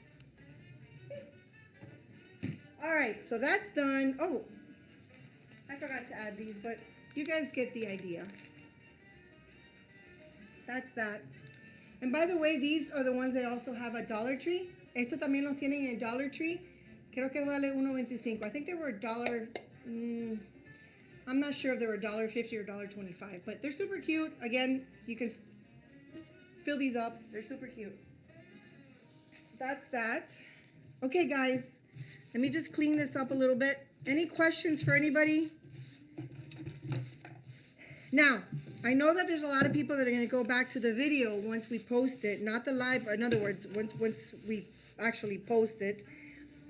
All right, so that's done. Oh, I forgot to add these, but you guys get the idea. That's that. And by the way, these are the ones they also have at Dollar Tree. Esto también los tienen en Dollar Tree. Creo que vale $1.25. I think they were $1. I'm not sure if they were $1.50 or $1.25, but they're super cute. Again, you can fill these up. They're super cute. That's that. Okay, guys, let me just clean this up a little bit. Any questions for anybody? Now, I know that there's a lot of people that are going to go back to the video once we post it, not the live. In other words, once we actually post it,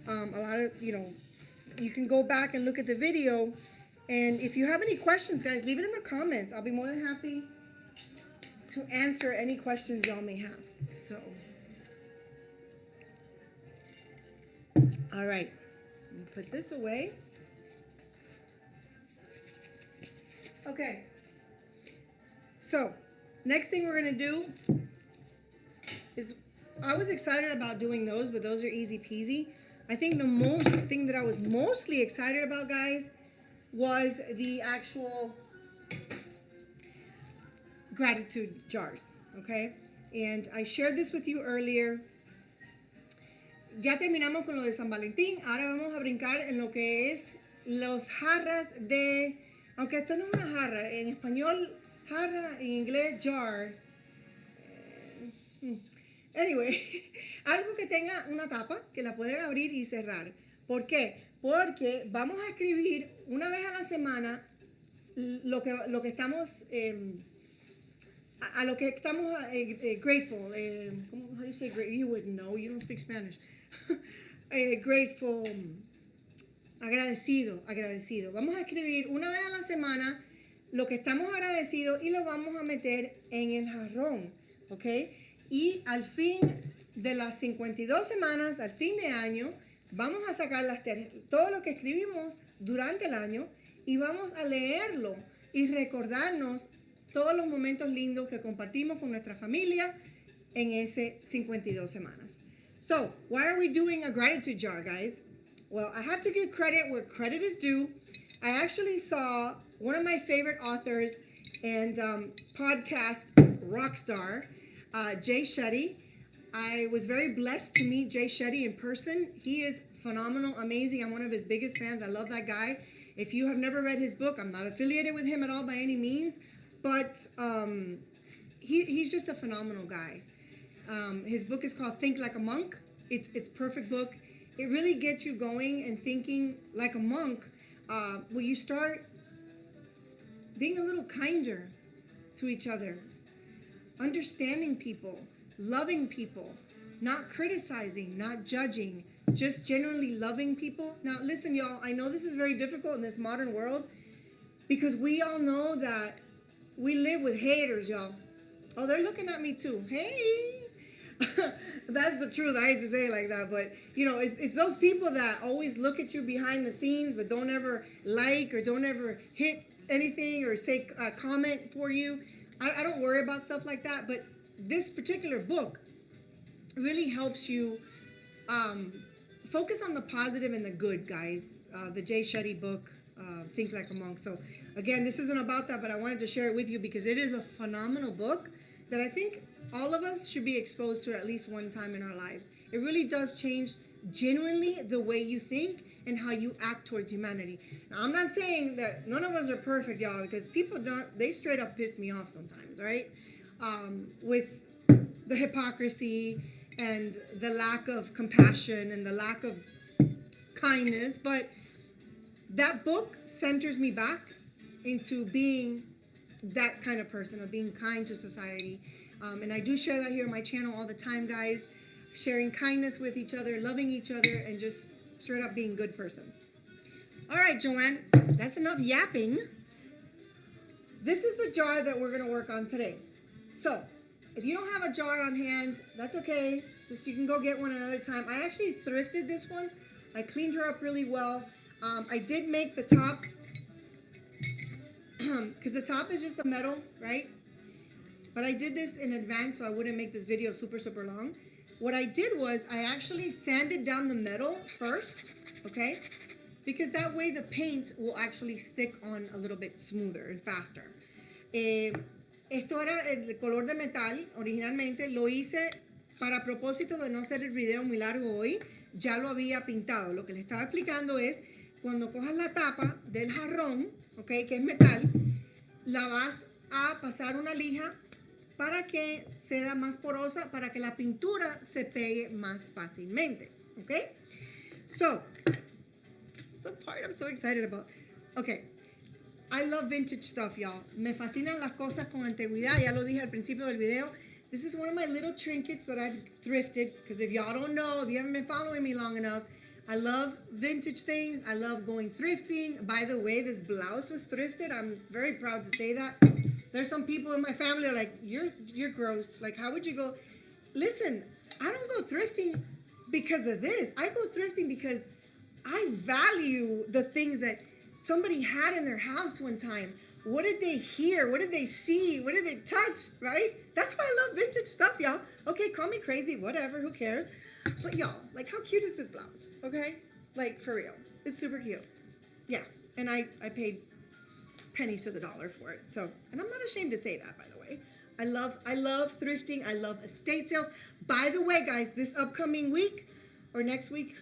a lot of, you can go back and look at the video. And if you have any questions, guys, leave it in the comments. I'll be more than happy to answer any questions y'all may have. So, all right, let me put this away. Okay. So, next thing we're going to do is, I was excited about doing those, but those are easy peasy. I think the thing that I was mostly excited about, guys, was the actual gratitude jars, okay? And I shared this with you earlier. Ya terminamos con lo de San Valentín. Ahora vamos a brincar en lo que es los jarras de, aunque esto no es una jarra, en español jarra, en inglés jar. Anyway, algo que tenga una tapa, que la pueden abrir y cerrar. ¿Por qué? Porque vamos a escribir una vez a la semana lo que estamos, a lo que estamos grateful. How do you say grateful? You wouldn't know, you don't speak Spanish. Grateful, agradecido. Vamos a escribir una vez a la semana lo que estamos agradecidos y lo vamos a meter en el jarrón, ¿ok? Y al fin de las 52 semanas, al fin de año, vamos a sacar todo lo que escribimos durante el año y vamos a leerlo y recordarnos todos los momentos lindos que compartimos con nuestra familia en ese 52 semanas. So, why are we doing a gratitude jar, guys? Well, I have to give credit where credit is due. I actually saw one of my favorite authors and podcast rock star, Jay Shetty. I was very blessed to meet Jay Shetty in person. He is phenomenal, amazing. I'm one of his biggest fans. I love that guy. If you have never read his book, I'm not affiliated with him at all by any means, but he's just a phenomenal guy. His book is called Think Like a Monk. It's a perfect book. It really gets you going and thinking like a monk, where you start being a little kinder to each other, understanding people, loving people, not criticizing, not judging, just genuinely loving people. Now, listen, y'all, I know this is very difficult in this modern world because we all know that we live with haters, y'all. Oh, they're looking at me too. Hey. That's the truth. I hate to say it like that, but it's those people that always look at you behind the scenes but don't ever like or don't ever hit anything or say a comment for you. I don't worry about stuff like that, but this particular book really helps you focus on the positive and the good, guys. The Jay Shetty book, Think Like a Monk. So again, this isn't about that, but I wanted to share it with you because it is a phenomenal book that I think all of us should be exposed to at least one time in our lives. It really does change genuinely the way you think and how you act towards humanity. Now, I'm not saying that none of us are perfect, y'all, because people they straight up piss me off sometimes, right? With the hypocrisy and the lack of compassion and the lack of kindness. But that book centers me back into being that kind of person, of being kind to society. And I do share that here on my channel all the time, guys. Sharing kindness with each other, loving each other, and just straight up being a good person. All right, Joanne, that's enough yapping. This is the jar that we're going to work on today. So, if you don't have a jar on hand, that's okay. Just you can go get one another time. I actually thrifted this one. I cleaned her up really well. I did make the top, because the top is just the metal, right? But I did this in advance so I wouldn't make this video super, super long. What I did was I actually sanded down the metal first, okay? Because that way the paint will actually stick on a little bit smoother and faster. Esto era el color de metal, originalmente lo hice para propósito de no hacer el video muy largo hoy, ya lo había pintado. Lo que les estaba explicando es, cuando cojas la tapa del jarrón, okay, que es metal, la vas a pasar una lija para que sea más porosa, para que la pintura se pegue más fácilmente, okay? So, the part I'm so excited about. Okay, I love vintage stuff, y'all. Me fascinan las cosas con antigüedad. Ya lo dije al principio del video. This is one of my little trinkets that I've thrifted. Because if y'all don't know, if you haven't been following me long enough, I love vintage things. I love going thrifting. By the way, this blouse was thrifted. I'm very proud to say that. There's some people in my family who are like, you're gross. Like, how would you go? Listen, I don't go thrifting because of this. I go thrifting because I value the things that somebody had in their house one time. What did they hear? What did they see? What did they touch? Right? That's why I love vintage stuff, y'all. Okay, call me crazy, whatever, who cares? But y'all, like, how cute is this blouse? Okay? Like, for real. It's super cute. Yeah. And I paid pennies to the dollar for it. So, and I'm not ashamed to say that, by the way. I love thrifting. I love estate sales. By the way, guys, this upcoming week or next week,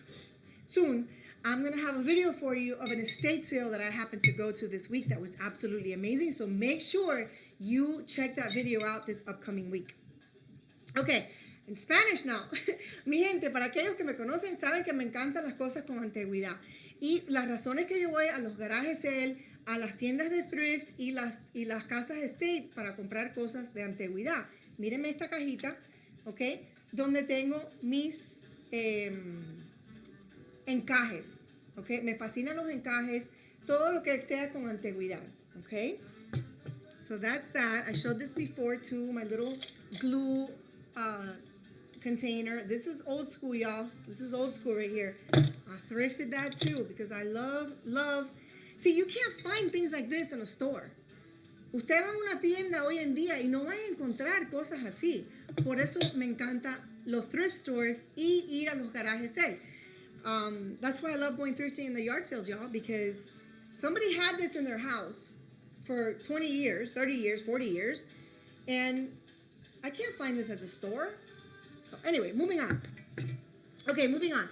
soon, I'm going to have a video for you of an estate sale that I happened to go to this week that was absolutely amazing. So make sure you check that video out this upcoming week. Okay, in Spanish now. Mi gente, para aquellos que me conocen, saben que me encantan las cosas con antigüedad. Y las razones que yo voy a los garajes sale, a las tiendas de thrift y las casas estate para comprar cosas de antigüedad. Mírenme esta cajita, ¿ok? Donde tengo mis encajes, ¿ok? Me fascinan los encajes, todo lo que sea con antigüedad, ¿ok? So that's that. I showed this before too, my little glue container. This is old school, y'all. This is old school right here. I thrifted that too because I love. See, you can't find things like this in a store. Usted va a una tienda hoy en día y no va a encontrar cosas así. Por eso me encanta los thrift stores y ir a los garajes sale. That's why I love going thrifting in the yard sales, y'all, because somebody had this in their house for 20 years, 30 years, 40 years, and I can't find this at the store. So anyway, moving on. Okay, moving on.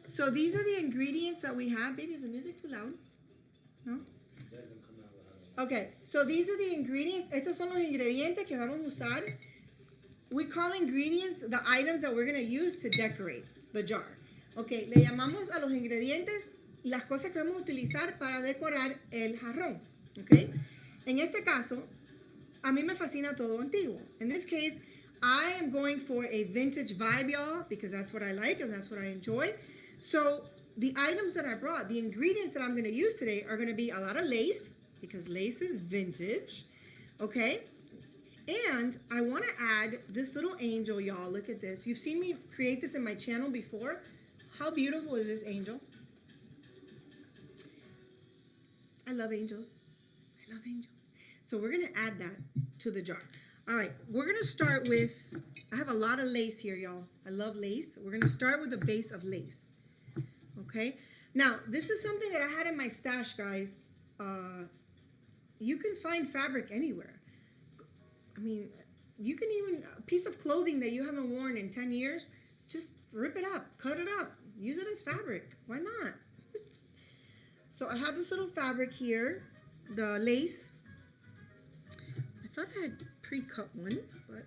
So these are the ingredients that we have. Baby, is the music too loud? No? Okay, so these are the ingredients. Estos son los ingredientes que vamos a usar. We call ingredients the items that we're going to use to decorate the jar. Ok, le llamamos a los ingredientes las cosas que vamos a utilizar para decorar el jarrón. Ok, en este caso, a mí me fascina todo antiguo. In this case, I am going for a vintage vibe, y'all, because that's what I like and that's what I enjoy. So the items that I brought, the ingredients that I'm going to use today are going to be a lot of lace, because lace is vintage. Okay, and I want to add this little angel, y'all. Look at this. You've seen me create this in my channel before. How beautiful is this angel? I love angels. I love angels. So we're going to add that to the jar. All right, we're going to start with, I have a lot of lace here, y'all. I love lace. We're going to start with a base of lace. Okay? Now, this is something that I had in my stash, guys. You can find fabric anywhere. I mean, you can even, a piece of clothing that you haven't worn in 10 years, just rip it up, cut it up, use it as fabric. Why not? So I have this little fabric here, the lace. I thought I had pre-cut one, but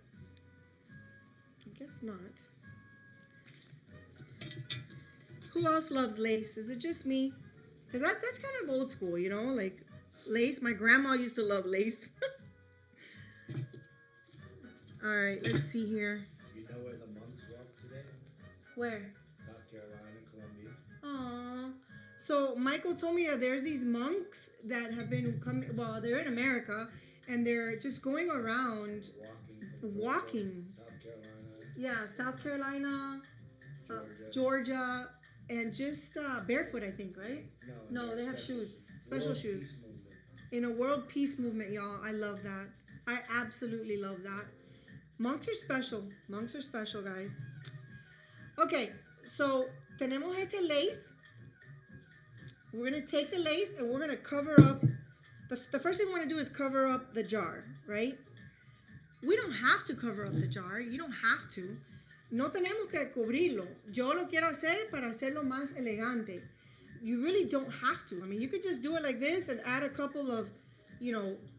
I guess not. Who else loves lace? Is it just me? Because that's kind of old school, you know, like lace. My grandma used to love lace. All right, let's see here. You know where the monks walk today? Where? South Carolina, Columbia. Aww. So Michael told me that there's these monks that have been coming. Well, they're in America, and they're just going around walking. South Carolina. Yeah, South Carolina, Georgia. Georgia, and just barefoot, I think, right? No, they have shoes, special World shoes. Peace Movement. In a world peace movement, y'all. I love that. I absolutely love that. Monks are special. Monks are special, guys. Okay, so tenemos este lace. We're going to take the lace and we're going to cover up. The first thing we want to do is cover up the jar, right? We don't have to cover up the jar. You don't have to. No tenemos que cubrirlo. Yo lo quiero hacer para hacerlo más elegante. You really don't have to. I mean, you could just do it like this and add a couple of,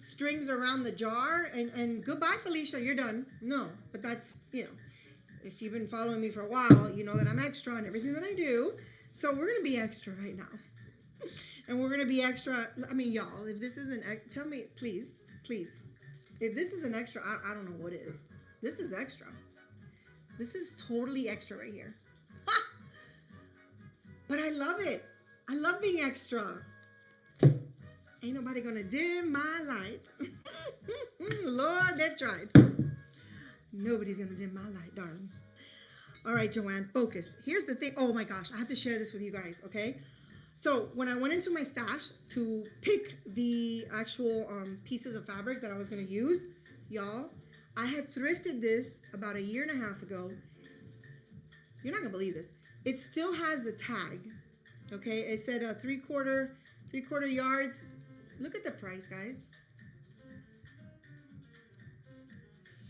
strings around the jar and goodbye, Felicia, you're done. No, but that's, if you've been following me for a while, you know that I'm extra in everything that I do. So we're going to be extra right now. And we're going to be extra. I mean, y'all, if this isn't, tell me, please. If this is an extra, I don't know what is. This is extra. This is totally extra right here. Ha! But I love it. I love being extra. Ain't nobody gonna dim my light. Lord, they've tried. Nobody's gonna dim my light, darling. All right, Joanne, focus. Here's the thing. Oh my gosh, I have to share this with you guys, okay? So when I went into my stash to pick the actual pieces of fabric that I was going to use, y'all, I had thrifted this about 1.5 years ago. You're not going to believe this. It still has the tag, okay? It said 3/4 yards. Look at the price, guys.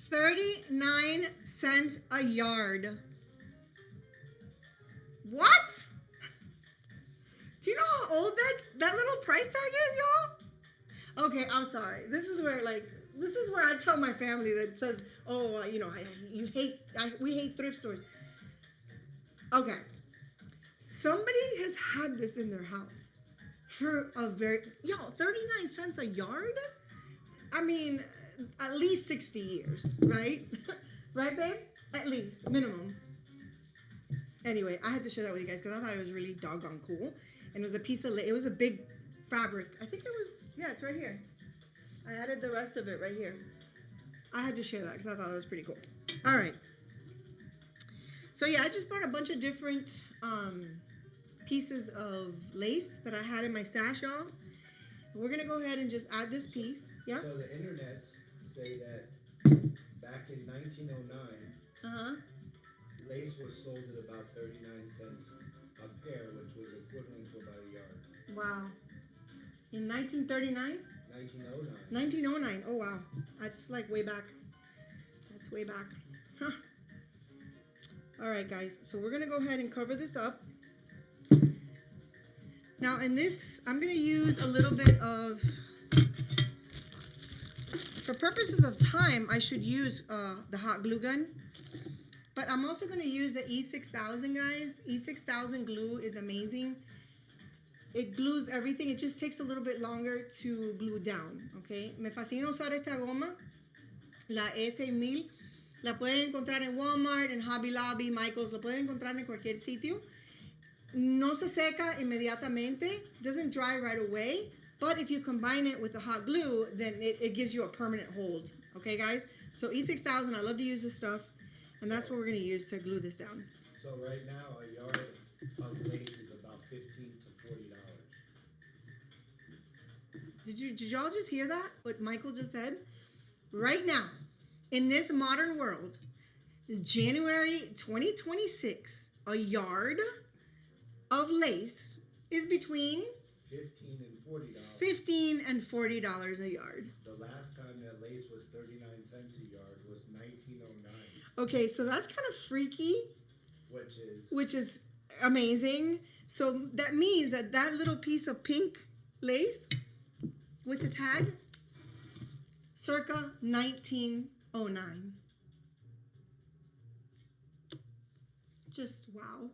39 cents a yard. What? Do you know how old that little price tag is, y'all? Okay, I'm sorry. This is where I tell my family that says, oh, we hate thrift stores. Okay. Somebody has had this in their house for 39 cents a yard? I mean, at least 60 years, right? Right, babe? At least, minimum. Anyway, I had to share that with you guys because I thought it was really doggone cool. And it was a big fabric. I think it was, it's right here. I added the rest of it right here. I had to share that because I thought it was pretty cool. All right. So yeah, I just bought a bunch of different pieces of lace that I had in my stash, y'all. We're going to go ahead and just add this piece. Yeah? So the internets say that back in 1909, lace was sold at about 39 cents a pair, which was equivalent to about a yard. Wow. In 1939? 1909. 1909. Oh, wow. That's like way back. That's way back. Huh. All right, guys. So we're going to go ahead and cover this up. Now, in this, I'm going to use a little bit of, for purposes of time, I should use the hot glue gun. But I'm also going to use the E6000, guys. E6000 glue is amazing. It glues everything. It just takes a little bit longer to glue down, okay? Me fascina usar esta goma, la E6000. La pueden encontrar en Walmart, en Hobby Lobby, Michael's. La pueden encontrar en cualquier sitio. No se seca inmediatamente. Doesn't dry right away. But if you combine it with the hot glue, then it gives you a permanent hold. Okay, guys? So E6000, I love to use this stuff. And that's what we're going to use to glue this down. So right now, a yard of lace is about $15 to $40. Did y'all just hear that? What Michael just said? Right now, in this modern world, January 2026, a yard of lace is between $15 and $40 a yard. The last time that lace was 39 cents a yard was 1909. Okay, so that's kind of freaky. Which is amazing. So that means that little piece of pink lace with the tag, circa 1909. Just wow.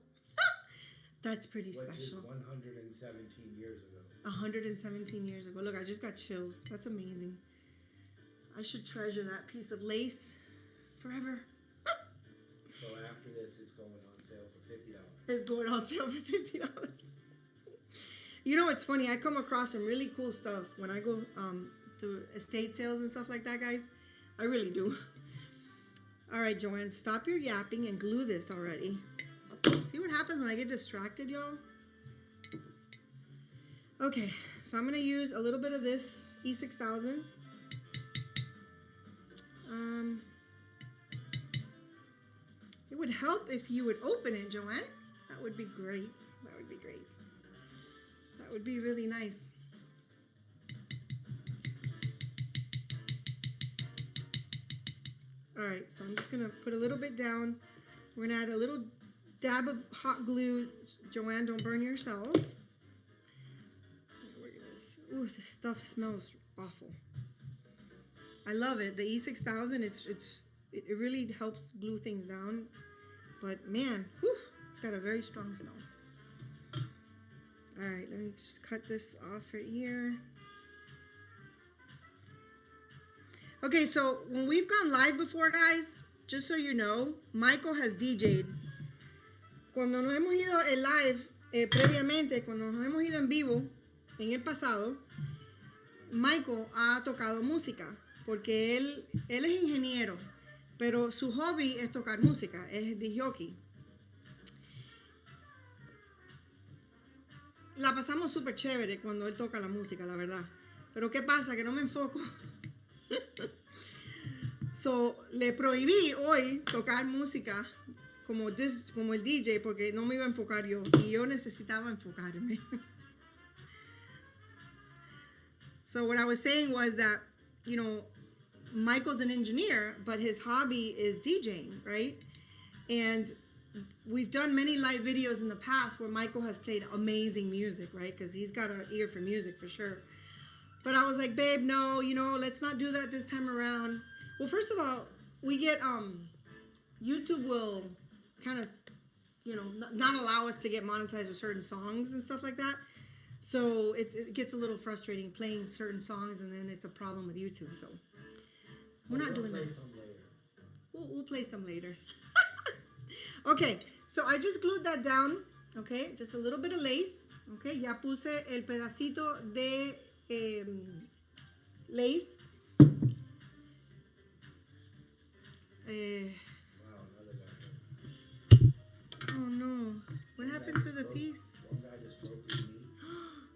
That's pretty special. Which is 117 years ago. 117 years ago. Look, I just got chills. That's amazing. I should treasure that piece of lace forever. So after this, it's going on sale for $50. It's going on sale for $50. You know, it's funny. I come across some really cool stuff when I go through estate sales and stuff like that, guys. I really do. All right, Joanne, stop your yapping and glue this already. See what happens when I get distracted, y'all? Okay, so I'm going to use a little bit of this E6000. It would help if you would open it, Joanne. That would be great. That would be great. That would be really nice. All right, so I'm just gonna put a little bit down. We're gonna add a little dab of hot glue. Joanne, don't burn yourself. Ooh, this stuff smells awful. I love it. The E6000, it really helps glue things down. But man, whew, it's got a very strong smell. All right, let me just cut this off right here. Okay, so when we've gone live before, guys, just so you know, Michael has DJ'd. Cuando nos hemos ido en live, previamente, cuando nos hemos ido en vivo, en el pasado, Michael ha tocado música, porque él es ingeniero, pero su hobby es tocar música, es disc jockey. La pasamos súper chévere cuando él toca la música, la verdad. Pero ¿qué pasa? Que no me enfoco. So, le prohibí hoy tocar música como el DJ porque no me iba a enfocar yo. Y yo necesitaba enfocarme. So what I was saying was that, you know, Michael's an engineer, but his hobby is DJing, right? And we've done many live videos in the past where Michael has played amazing music, right? Because he's got an ear for music for sure. But I was like, babe, no, you know, let's not do that this time around. Well, first of all, we get, YouTube will kind of, you know, not allow us to get monetized with certain songs and stuff like that. So it gets a little frustrating playing certain songs, and then it's a problem with YouTube. So we're not doing that. We'll play some later. Okay, so I just glued that down. Okay, just a little bit of lace. Okay, ya puse el pedacito de lace. Oh no, what happened to the piece? One guy just broke his knee.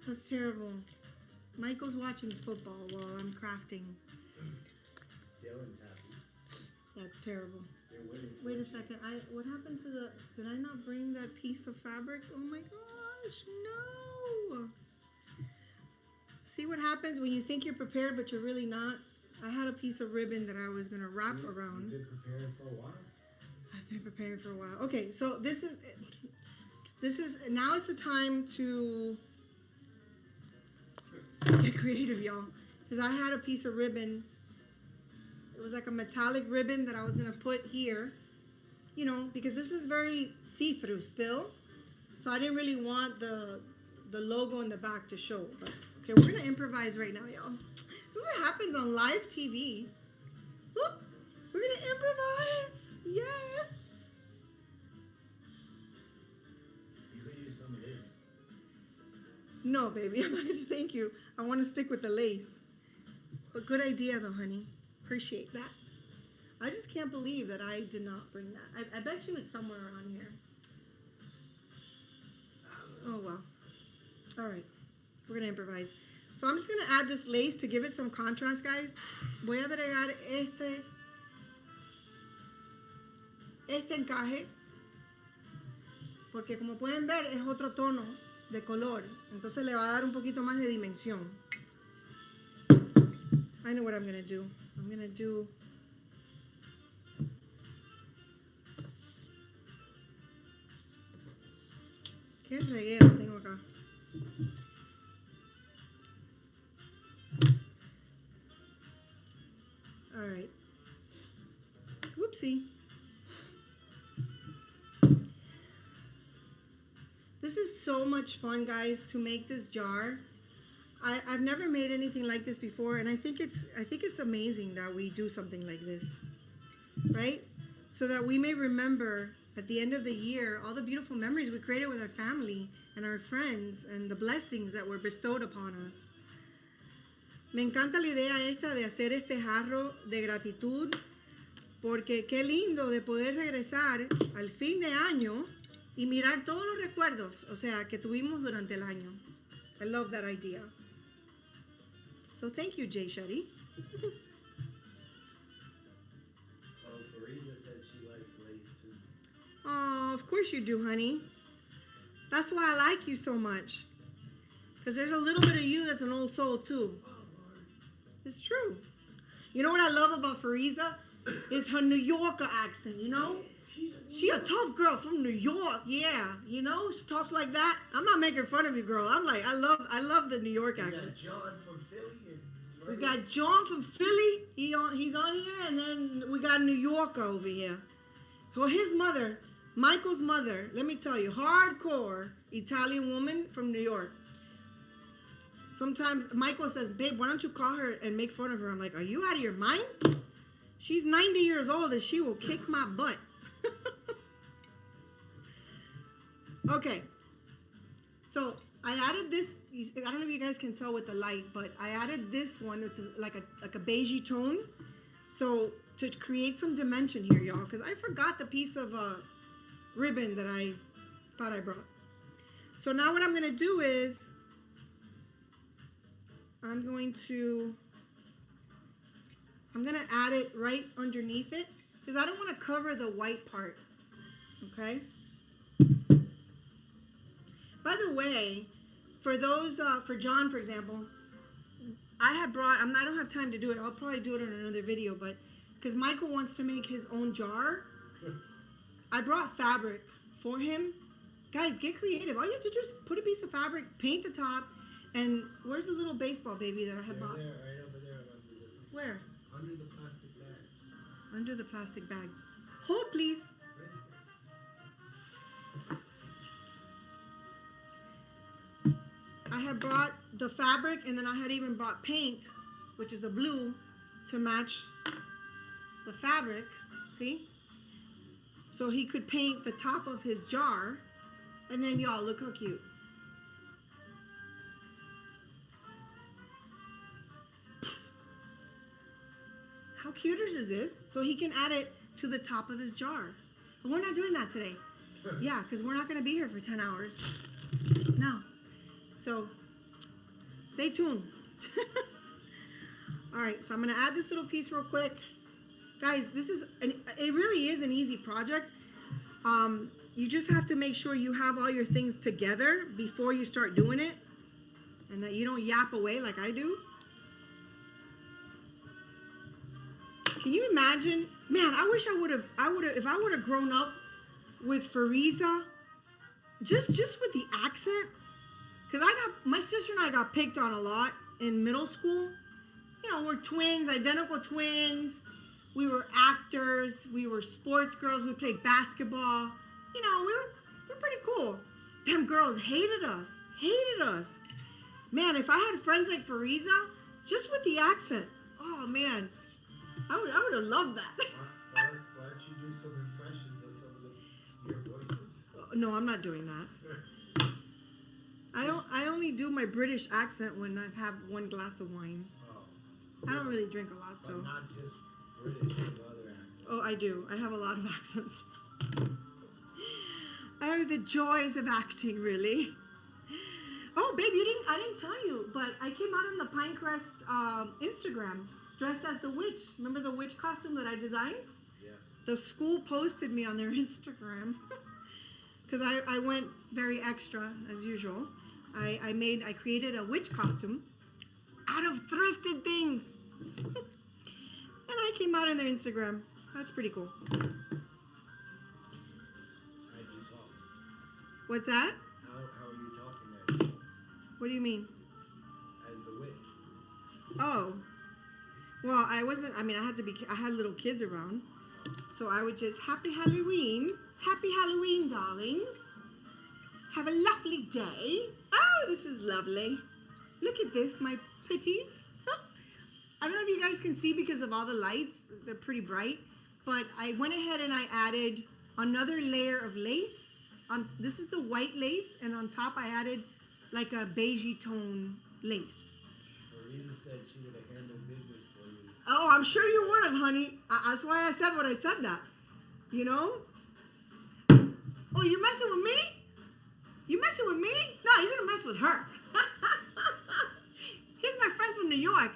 That's terrible. Michael's watching football while I'm crafting. Dylan's happy. That's terrible. They're winning. Wait a second. What happened to did I not bring that piece of fabric? Oh my gosh, no. See what happens when you think you're prepared, but you're really not? I had a piece of ribbon that I was going to wrap around. You've been preparing for a while. I've been preparing for a while. Okay, so this is now it's the time to get creative, y'all. Because I had a piece of ribbon. It was like a metallic ribbon that I was going to put here. You know, because this is very see-through still. So I didn't really want the logo in the back to show. But okay, we're going to improvise right now, y'all. This is what happens on live TV. Whoop, we're going to improvise. Yes. You could use some of this. No, baby, I'm not going to thank you. I want to stick with the lace. But good idea, though, honey. Appreciate that. I just can't believe that I did not bring that. I bet you it's somewhere around here. Oh, well. All right. We're going to improvise. So I'm just going to add this lace to give it some contrast, guys. Voy a agregar este encaje. Porque como pueden ver, es otro tono de color. Entonces le va a dar un poquito más de dimensión. I know what I'm going to do. I'm going to do... ¿Qué reguero tengo acá? All right. Whoopsie. This is so much fun, guys, to make this jar. I've never made anything like this before, and I think it's amazing that we do something like this. right? So that we may remember at the end of the year all the beautiful memories we created with our family and our friends and the blessings that were bestowed upon us. Me encanta la idea esta de hacer este jarro de gratitud, porque qué lindo de poder regresar al fin de año y mirar todos los recuerdos, o sea, que tuvimos durante el año. I love that idea. So thank you, Jay Shetty. Farisa said she likes lace too. Oh, of course you do, honey. That's why I like you so much. Because there's a little bit of you that's an old soul too. It's true. You know what I love about Farisa? Is her New Yorker accent, you know? She a tough girl from New York, yeah. You know, she talks like that. I'm not making fun of you, girl. I'm like, I love the New York accent. We got John from Philly. We got John from Philly. He's on here, and then we got New Yorker over here. Well, his mother, Michael's mother, let me tell you, hardcore Italian woman from New York. Sometimes Michael says, babe, why don't you call her and make fun of her? I'm like, are you out of your mind? She's 90 years old and she will kick my butt. Okay. So I added this. I don't know if you guys can tell with the light, but I added this one. It's like a beigey tone. So to create some dimension here, y'all, because I forgot the piece of ribbon that I thought I brought. So now what I'm going to do is I'm going to add it right underneath it because I don't want to cover the white part. Okay. By the way, for those, for John, for example, I don't have time to do it. I'll probably do it in another video, but because Michael wants to make his own jar, I brought fabric for him. Guys, get creative. All you have to do is put a piece of fabric, paint the top, and where's the little baseball baby that I had bought? There, right over there. Where? Under the plastic bag. Under the plastic bag. Hold, please. I had brought the fabric, and then I had even bought paint, which is the blue, to match the fabric. See? So he could paint the top of his jar. And then y'all, look how cute. How cute is this? So he can add it to the top of his jar. But we're not doing that today. Yeah, because we're not going to be here for 10 hours. No. So, stay tuned. All right, so I'm going to add this little piece real quick. Guys, it really is an easy project. You just have to make sure you have all your things together before you start doing it. And that you don't yap away like I do. Can you imagine? Man, I wish if I would have grown up with Farisa, just with the accent. Because my sister and I got picked on a lot in middle school. You know, we're twins, identical twins. We were actors. We were sports girls. We played basketball. You know, we're pretty cool. Them girls hated us. Man, if I had friends like Farisa, just with the accent, oh man, I would have loved that. Why don't you do some impressions of some of your voices? No, I'm not doing that. I only do my British accent when I have one glass of wine. Oh. I don't really drink a lot, so. But not just British, but other accents. Oh, I do. I have a lot of accents. I have the joys of acting, really. Oh, babe, I didn't tell you, but I came out on the Pinecrest Instagram dressed as the witch. Remember the witch costume that I designed? Yeah. The school posted me on their Instagram because I went very extra as usual. I created a witch costume out of thrifted things. And I came out on their Instagram. That's pretty cool. How'd you talk? What's that? How are you talking as? What do you mean? As the witch. Oh. Well, I had little kids around. So I would just, Happy Halloween, darlings. Have a lovely day. Oh, this is lovely. Look at this, my pretties. I don't know if you guys can see because of all the lights. They're pretty bright. but I went ahead and I added another layer of lace. This is the white lace, and on top I added like a beigey tone lace. Marina said she would have handled business for you. Oh, I'm sure you would have, honey. That's why I said what I said that. You know? Oh, you messing with me? You messing with me? No, you're gonna mess with her. Here's my friend from New York.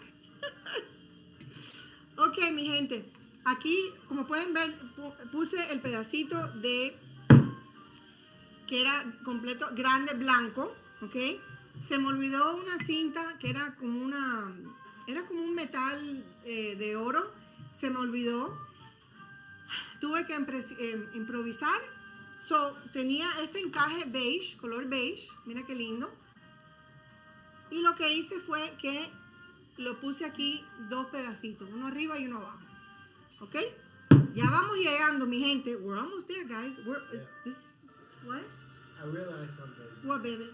Ok, mi gente. Aquí, como pueden ver, puse el pedacito de que era completo, grande, blanco, ¿ok? Se me olvidó una cinta que era como un metal de oro. Se me olvidó. Tuve que improvisar. So, tenía este encaje beige, color beige. Mira qué lindo. Y lo que hice fue que lo puse aquí dos pedacitos, uno arriba y uno abajo. ¿Ok? Ya vamos llegando, mi gente. We're almost there, guys. What? I realized something. What, baby?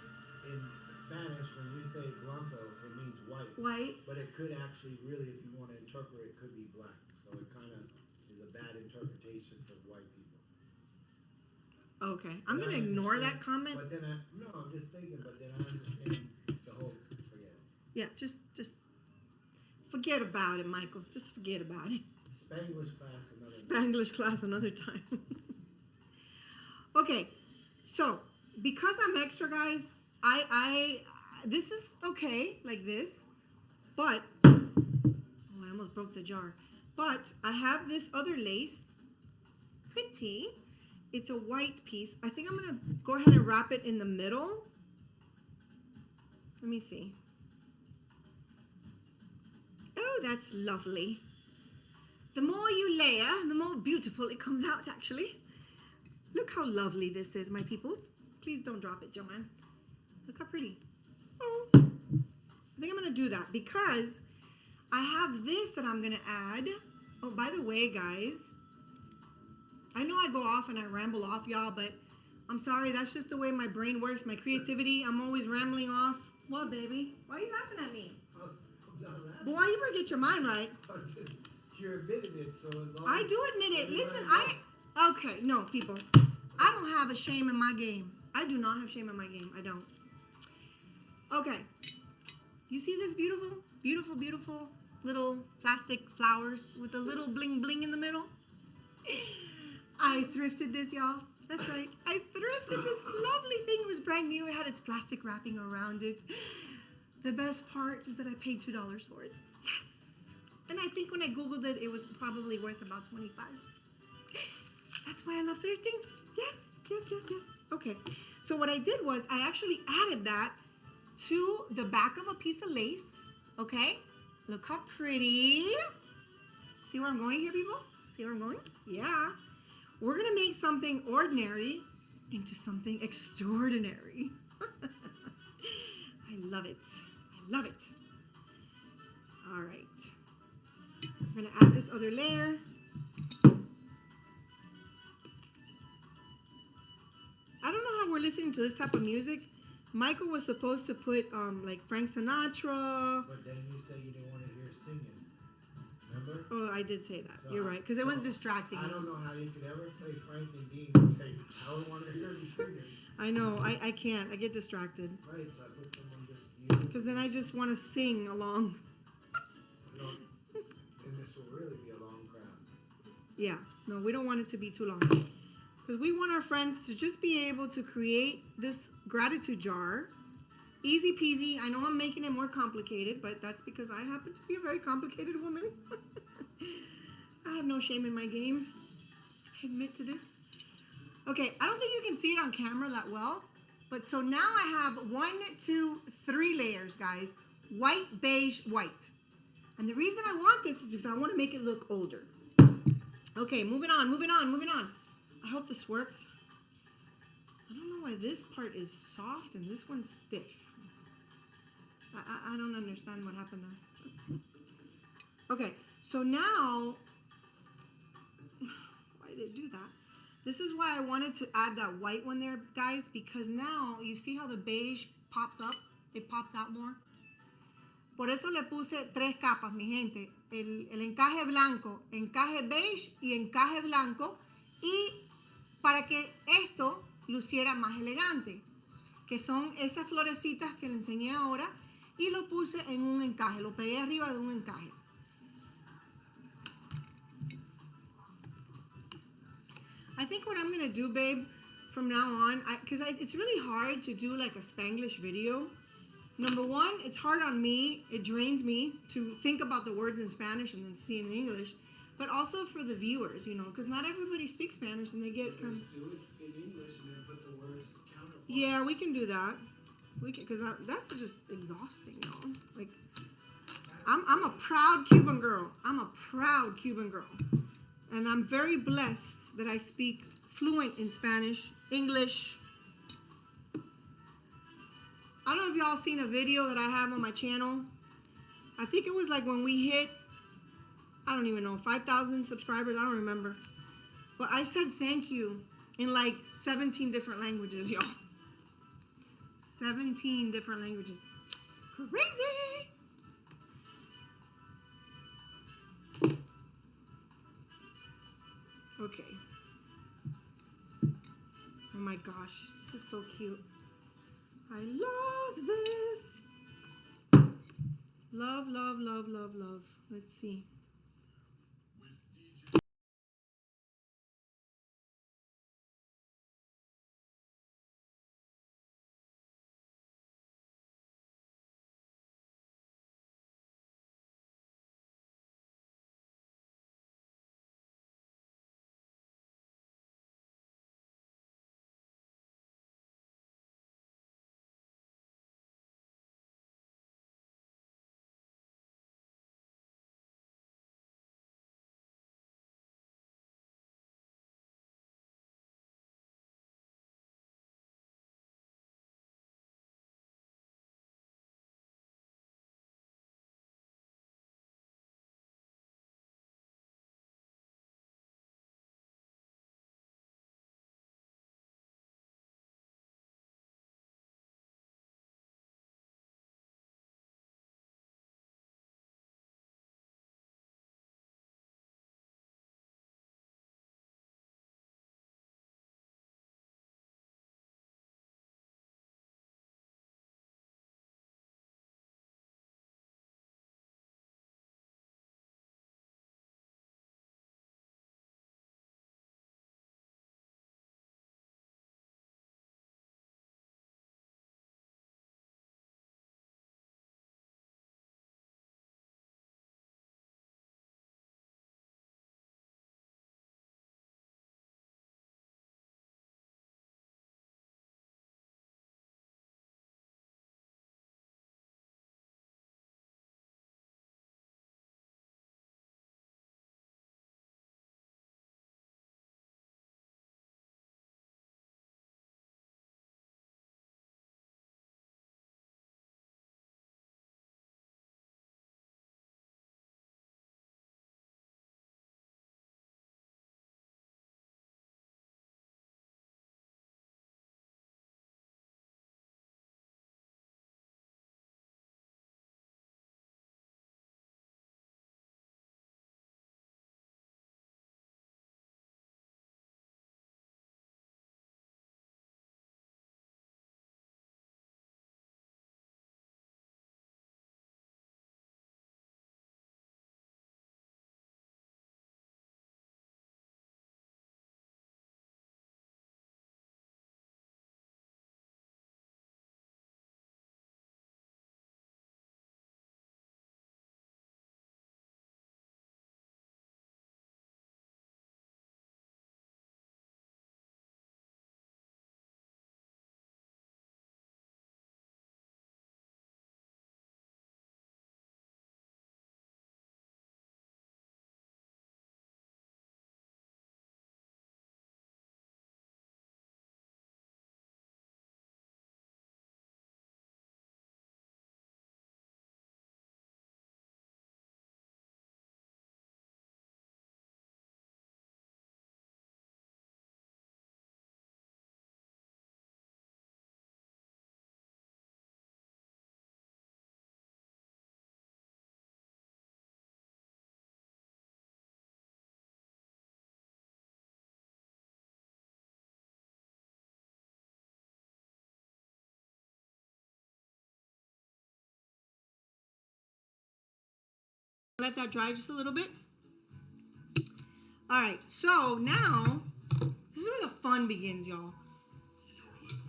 In Spanish, when you say blanco, it means white. White. But it could actually, really, if you want to interpret it, could be black. So it kind of is a bad interpretation for white people. Okay. I'm going to ignore that comment. But then I'm just thinking, but then I understand the whole, forget it. Yeah, just forget about it, Michael. Just forget about it. Spanglish class another time. Spanglish class another time. Okay, so because I'm extra, guys, I this is okay like this, but I almost broke the jar. But I have this other lace, pretty. It's a white piece. I think I'm gonna go ahead and wrap it in the middle. Let me see. Oh, that's lovely. The more you layer, the more beautiful it comes out, actually. Look how lovely this is, my peoples. Please don't drop it, Joanne. Look how pretty. Oh. I think I'm going to do that because I have this that I'm going to add. Oh, by the way, guys, I know I go off and I ramble off, y'all, but I'm sorry. That's just the way my brain works, my creativity. I'm always rambling off. What, baby? Why are you laughing at me? I'm not laughing. Boy, you better get your mind right. You're admitting it, so as long I as do admit it. Listen, okay, no, people. I don't have a shame in my game. I do not have shame in my game. I don't. Okay. You see this beautiful, beautiful, beautiful little plastic flowers with a little bling bling in the middle? I thrifted this, y'all. That's right. I thrifted this lovely thing. It was brand new. It had its plastic wrapping around it. The best part is that I paid $2 for it. Yes. And I think when I Googled it, it was probably worth about $25. That's why I love thrifting. Yes, yes, yes, yes. Okay. So what I did was I actually added that to the back of a piece of lace. Okay. Look how pretty. See where I'm going here, people? See where I'm going? Yeah. We're going to make something ordinary into something extraordinary. I love it. I love it. All right. I'm going to add this other layer. I don't know how we're listening to this type of music. Michael was supposed to put like Frank Sinatra. But then you said you didn't want to hear singing. Remember? Oh, I did say that. So you're right, because it was distracting. I don't know how you could ever play Frank and Dean and say, I don't want to hear you singing. I know, I can't. I get distracted. Right, so I put someone just because then I just want to sing along. And this will really be a long craft. Yeah, no, we don't want it to be too long. Because we want our friends to just be able to create this gratitude jar. Easy peasy. I know I'm making it more complicated, but that's because I happen to be a very complicated woman. I have no shame in my game. I admit to this. Okay, I don't think you can see it on camera that well. But so now I have 1, 2, 3 layers, guys. White, beige, white. And the reason I want this is because I want to make it look older. Okay, moving on, moving on, moving on. I hope this works. I don't know why this part is soft and this one's stiff. I don't understand what happened there. Okay, so now, why did it do that? This is why I wanted to add that white one there, guys, because now you see how the beige pops up? It pops out more. Por eso le puse 3 capas, mi gente. El encaje blanco, encaje beige y encaje blanco. Y para que esto luciera más elegante, que son esas florecitas que le enseñé ahora. Y lo puse en un encaje, lo pegué arriba de un encaje. I think what I'm gonna do, babe, from now on, because it's really hard to do like a Spanglish video. Number one, it's hard on me. It drains me to think about the words in Spanish and then see it in English. But also for the viewers, you know, because not everybody speaks Spanish and they get kind of... Do it in English and then put the words counterparts. Yeah, we can do that. We can, because that's just exhausting, y'all. Like, I'm a proud Cuban girl. I'm a proud Cuban girl. And I'm very blessed that I speak fluent in Spanish, English. I don't know if y'all seen a video that I have on my channel. I think it was like when we hit, I don't even know, 5,000 subscribers. I don't remember. But I said thank you in like 17 different languages, y'all. 17 different languages. Crazy. Okay. Oh my gosh, this is so cute. I love this. Love, love, love, love, love. Let's see. Let that dry just a little bit. All right, so now, this is where the fun begins, y'all.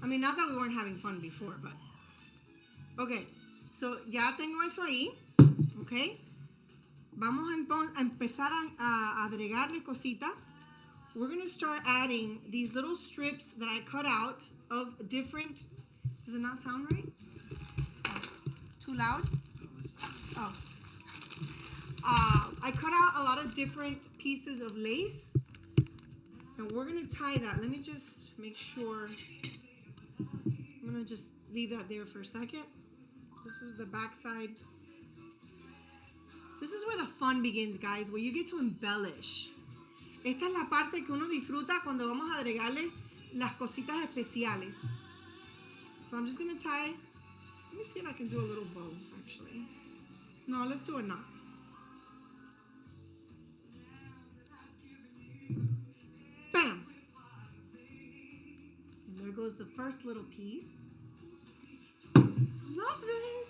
I mean, not that we weren't having fun before, but. Okay, so ya tengo eso ahí, okay. Vamos a empezar a agregarle cositas. We're going to start adding these little strips that I cut out of different, does it not sound right? Oh, too loud? Oh. I cut out a lot of different pieces of lace, and we're going to tie that. Let me just make sure. I'm going to just leave that there for a second. This is the back side. This is where the fun begins, guys, where you get to embellish. Esta es la parte que uno disfruta cuando vamos a agregarle las cositas especiales. So I'm just going to tie. Let me see if I can do a little bow, actually. No, let's do a knot. Bam! And there goes the first little piece. Love this!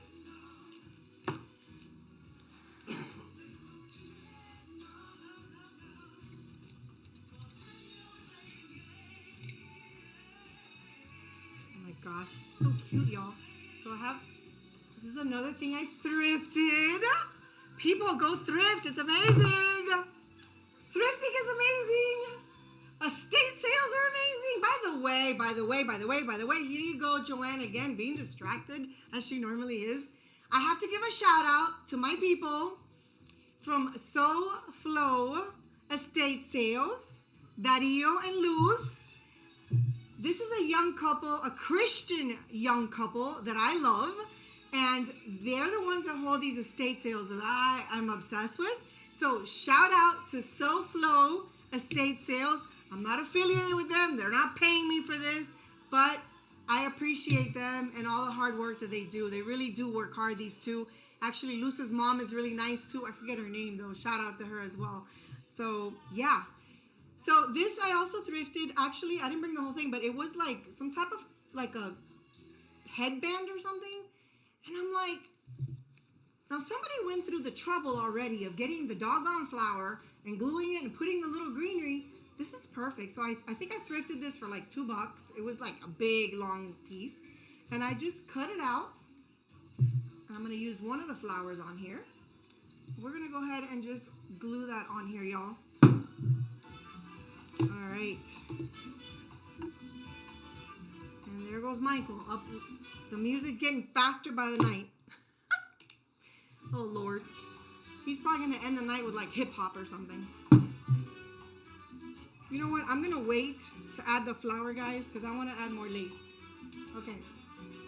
Gosh, so cute, y'all. So I have, this is another thing I thrifted. People, go thrift. It's amazing. Thrifting is amazing. Estate sales are amazing. By the way, here you go, Joanne, again, being distracted as she normally is. I have to give a shout out to my people from So Flow Estate Sales, Dario and Luz. This is a young couple, a Christian young couple that I love, and they're the ones that hold these estate sales that I'm obsessed with. So shout out to So Flow Estate Sales. I'm not affiliated with them. They're not paying me for this, but I appreciate them and all the hard work that they do. They really do work hard, these two. Actually, Luz's mom is really nice too. I forget her name though. Shout out to her as well. So yeah. So this I also thrifted. Actually, I didn't bring the whole thing, but it was like some type of like a headband or something. And I'm like, now somebody went through the trouble already of getting the doggone flower and gluing it and putting the little greenery. This is perfect. So I think I thrifted this for like $2. It was like a big long piece. And I just cut it out. I'm going to use one of the flowers on here. We're going to go ahead and just glue that on here, y'all. All right. And there goes Michael. Up, the music getting faster by the night. Oh, Lord. He's probably going to end the night with like hip hop or something. You know what? I'm going to wait to add the flower, guys, because I want to add more lace. Okay.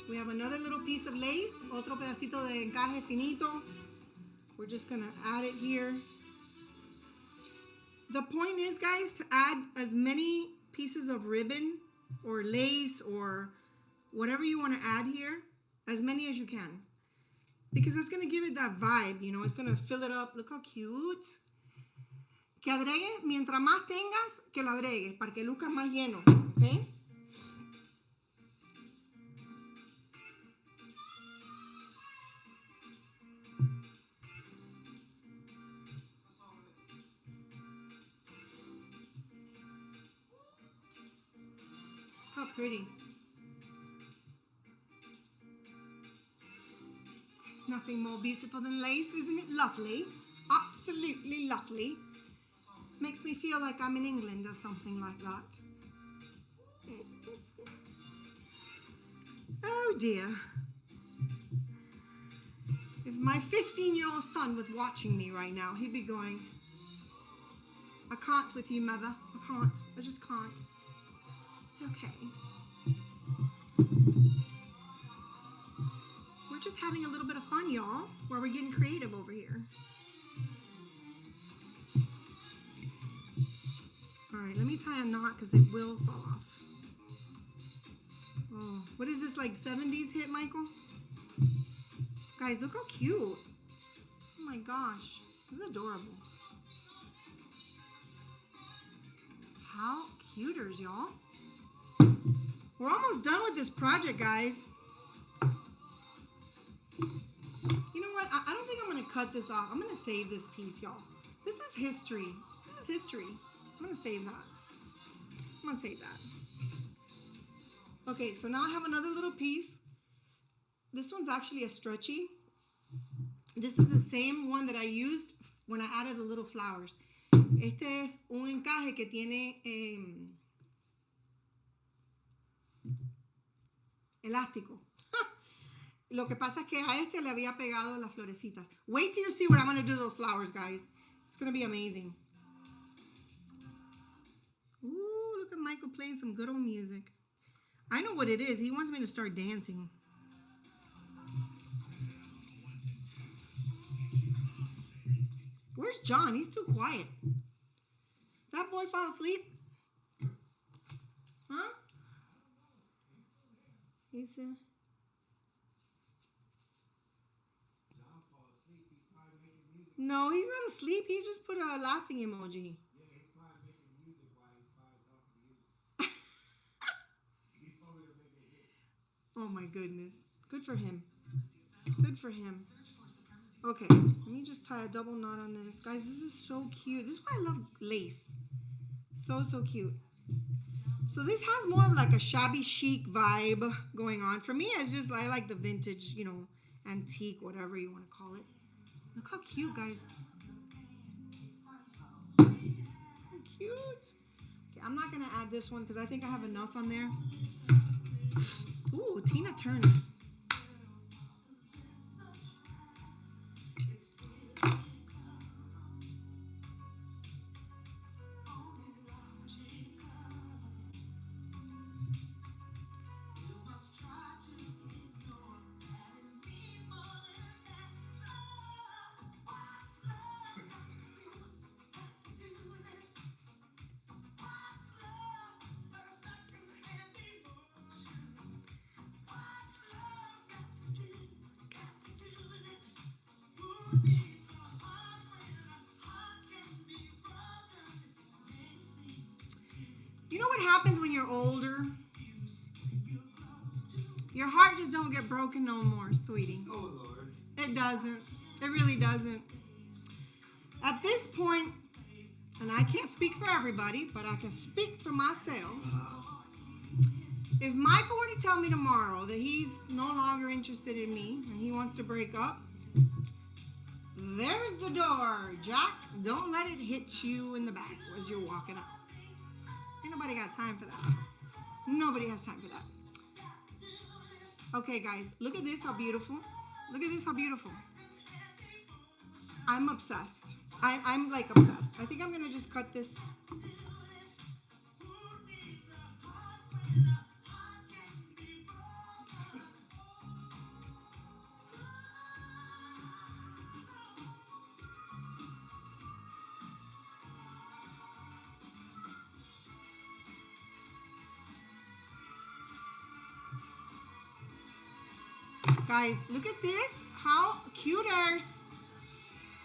We have another little piece of lace. Otro pedacito de encaje finito. We're just going to add it here. The point is, guys, to add as many pieces of ribbon or lace or whatever you want to add here, as many as you can. Because that's going to give it that vibe, you know. It's going to fill it up. Look how cute. Que agregue, mientras más tengas, que lo agregues, para que luzca más lleno, ¿ok? How pretty. There's nothing more beautiful than lace, isn't it lovely? Absolutely lovely. Makes me feel like I'm in England or something like that. Oh dear. If my 15-year-old son was watching me right now, he'd be going, I can't with you, mother. I can't. I just can't. It's okay. We're just having a little bit of fun, y'all, where we're getting creative over here. All right, let me tie a knot because it will fall off. Oh, what is this, like 70s hit, Michael? Guys, look how cute. Oh my gosh, this is adorable. How cuters, y'all. We're almost done with this project, guys. You know what? I don't think I'm gonna cut this off. I'm gonna save this piece, y'all. This is history. This is history. I'm gonna save that. I'm gonna save that. Okay, so now I have another little piece. This one's actually a stretchy. This is the same one that I used when I added the little flowers. Este es un encaje que tiene elástico. Lo que pasa es que a este le había pegado las florecitas. Wait till you see what I'm going to do to those flowers, guys. It's going to be amazing. Ooh, look at Michael playing some good old music. I know what it is. He wants me to start dancing. Where's John? He's too quiet. That boy fall asleep? Huh? He's John fall asleep. He's probably making music. No, he's not asleep. He just put a laughing emoji. Yeah, he's probably making music while he's probably talking to you. He's probably making hits. Oh my goodness. Good for him. Good for him. Okay, let me just tie a double knot on this. Guys, this is so cute. This is why I love lace. So cute. So this has more of like a shabby chic vibe going on. For me, it's just, I like the vintage, you know, antique, whatever you want to call it. Look how cute, guys. How cute. Okay, I'm not going to add this one because I think I have enough on there. Ooh, Tina Turner. You know what happens when you're older? Your heart just don't get broken no more, sweetie. Oh, Lord. It doesn't. It really doesn't. At this point, and I can't speak for everybody, but I can speak for myself. If Michael were to tell me tomorrow that he's no longer interested in me and he wants to break up, there's the door, Jack. Don't let it hit you in the back as you're walking out. Ain't nobody got time for that. Nobody has time for that. Okay, guys, look at this, how beautiful. Look at this, how beautiful. I'm obsessed. I'm like obsessed. I think I'm going to just cut this. Guys, look at this. How cuters.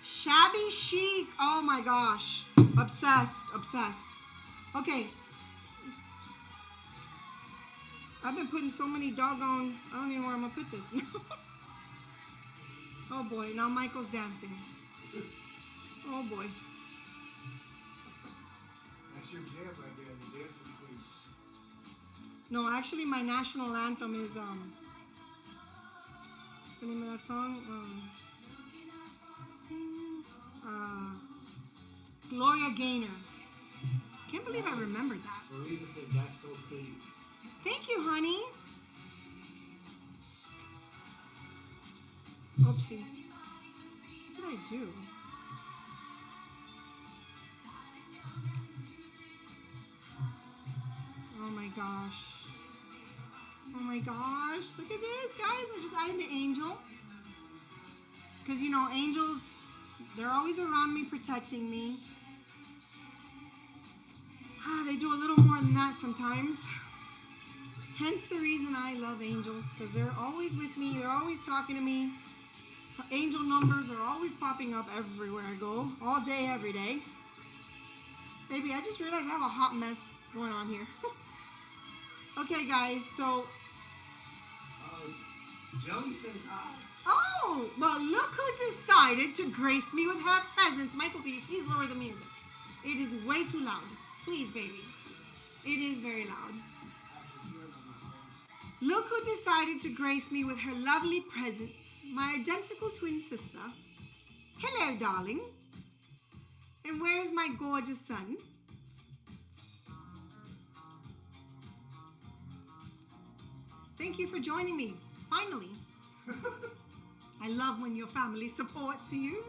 Shabby chic. Oh my gosh. Obsessed. Obsessed. Okay. I've been putting so many doggone... I don't even know where I'm going to put this now. Oh boy. Now Michael's dancing. Oh boy. That's your jam right there. The dancing queen. No, actually my national anthem is... What's the name of that song? Gloria Gaynor. Can't believe I remembered that. Marisa said that's so pretty. Thank you, honey. Oopsie. What did I do? Oh my gosh. Oh my gosh. Look at this, guys. I just added the angel. Because, you know, angels, they're always around me, protecting me. They do a little more than that sometimes. Hence the reason I love angels, because they're always with me. They're always talking to me. Angel numbers are always popping up everywhere I go. All day, every day. Baby, I just realized I have a hot mess going on here. Okay, guys, so... Joey says hi. Oh, well, look who decided to grace me with her presence. Michael, can you please lower the music? It is way too loud. Please, baby. It is very loud. Look who decided to grace me with her lovely presence. My identical twin sister. Hello, darling. And where's my gorgeous son? Thank you for joining me, finally. I love when your family supports you.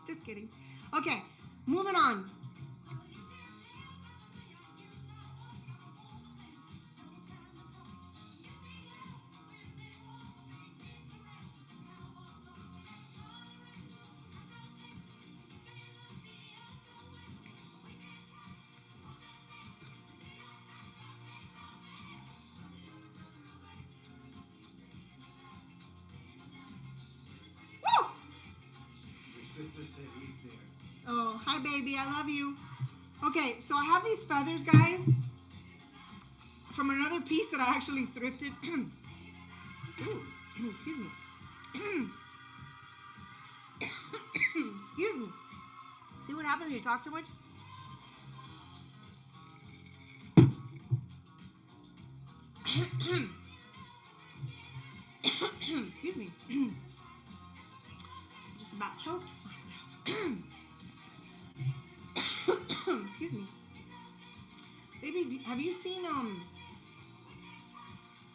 Just kidding. Okay, moving on. Sister said he's there. Oh, hi, baby. I love you. Okay, so I have these feathers, guys, from another piece that I actually thrifted. Ooh, excuse me. Excuse me. See what happens when you talk too much? Excuse me. Just about choked myself. Excuse me. Baby, have you seen,